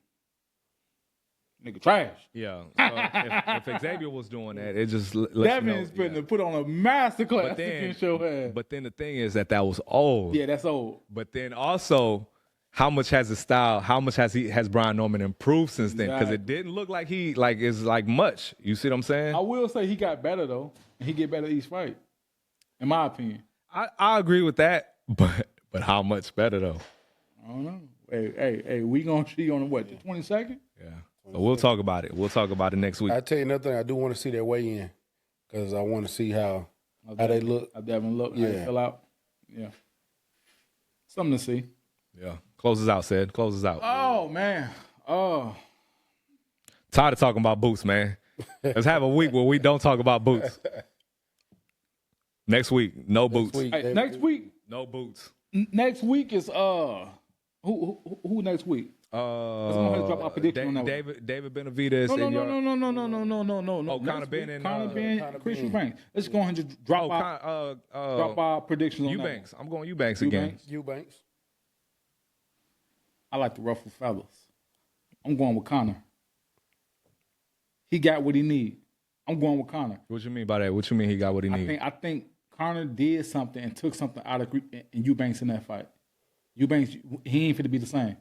nigga trash. Yeah. So if Xavier was doing that, it just lets Devin's you know. to put on a masterclass against your ass. But then the thing is that was old. Yeah, that's old. But then also, how much has his style? How much has Brian Norman improved since then? Because it didn't look like he is much. You see what I'm saying? I will say he got better though, and he get better each fight. In my opinion, I agree with that. But how much better though? I don't know. Hey, we gonna see on the 22nd? Yeah. So we'll talk about it. We'll talk about it next week. I tell you another thing. I do want to see their weigh in because I want to see how they look. How Devin look. Yeah. How they fill out. Yeah. Something to see. Yeah. Closes out, said. Closes out. Oh man. Oh. Tired of talking about boots, man. Let's have a week where we don't talk about boots. Next week, no boots. Next week, no boots. Next week is who next week? Let's go ahead and drop our prediction on that. David Benavidez. No. Oh, Conor Ben and Chris Eubanks. Let's go ahead and just drop our predictions on Eubanks. that. I'm going Eubanks again. Eubanks. I like the ruffle feathers. I'm going with Conor. He got what he need. I'm going with Conor. What you mean by that? What you mean he got what he need? I think Conor did something and took something out of Eubanks in that fight. Eubanks, he ain't fit to be the same.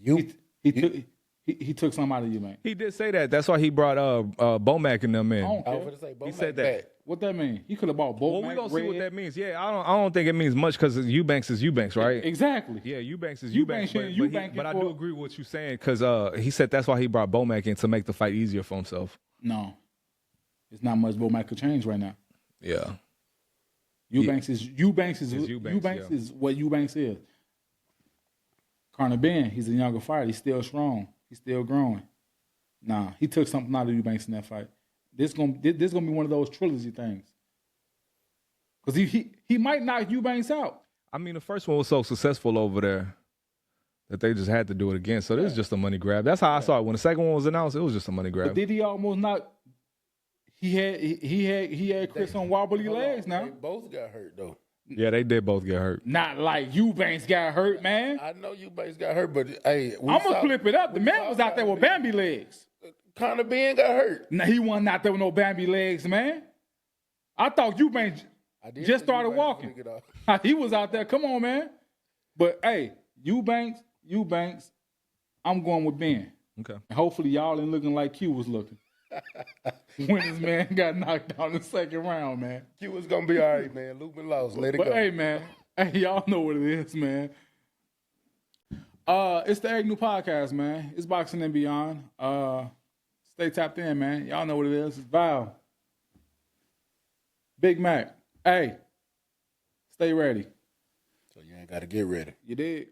He took something out of Eubanks. He did say that. That's why he brought Bomac and them in. I don't care. He said that. What that mean? He could have bought Bomac. Well, we gonna see what that means. Yeah, I don't think it means much because Eubanks is Eubanks, right? Exactly. Yeah, Eubanks is Eubanks. But I do agree with what you're saying because he said that's why he brought Bomac in to make the fight easier for himself. No, it's not much Bomac could change right now. Yeah. Eubanks is what Eubanks is. Conor Ben, he's a younger fighter. He's still strong. He's still growing. Nah, he took something out of Eubanks in that fight. This gonna be one of those trilogy things. Because he might knock Eubanks out. I mean, the first one was so successful over there that they just had to do it again. So this is just a money grab. That's how I saw it. When the second one was announced, it was just a money grab. But did he almost knock? He had Chris on wobbly legs now. They both got hurt though. Yeah, they did both get hurt. Not like Eubanks got hurt, man. I know Eubanks got hurt, but hey, I'm gonna flip it up. The man was out there with Bambi legs. Conor Ben got hurt. Now he wasn't out there with no Bambi legs, man. I thought Eubanks just started walking. He was out there. Come on, man. But hey, Eubanks, I'm going with Ben. Okay. And hopefully y'all ain't looking like Q was looking. When this man got knocked out in the second round, man. Q was gonna be all right, man. Lubin lost. Let it go. But hey, man. Hey, y'all know what it is, man. It's the Egg New Podcast, man. It's Boxing and Beyond. Stay tapped in, man. Y'all know what it is. It's Val. Big Mac. Hey, stay ready. So you ain't got to get ready. You did.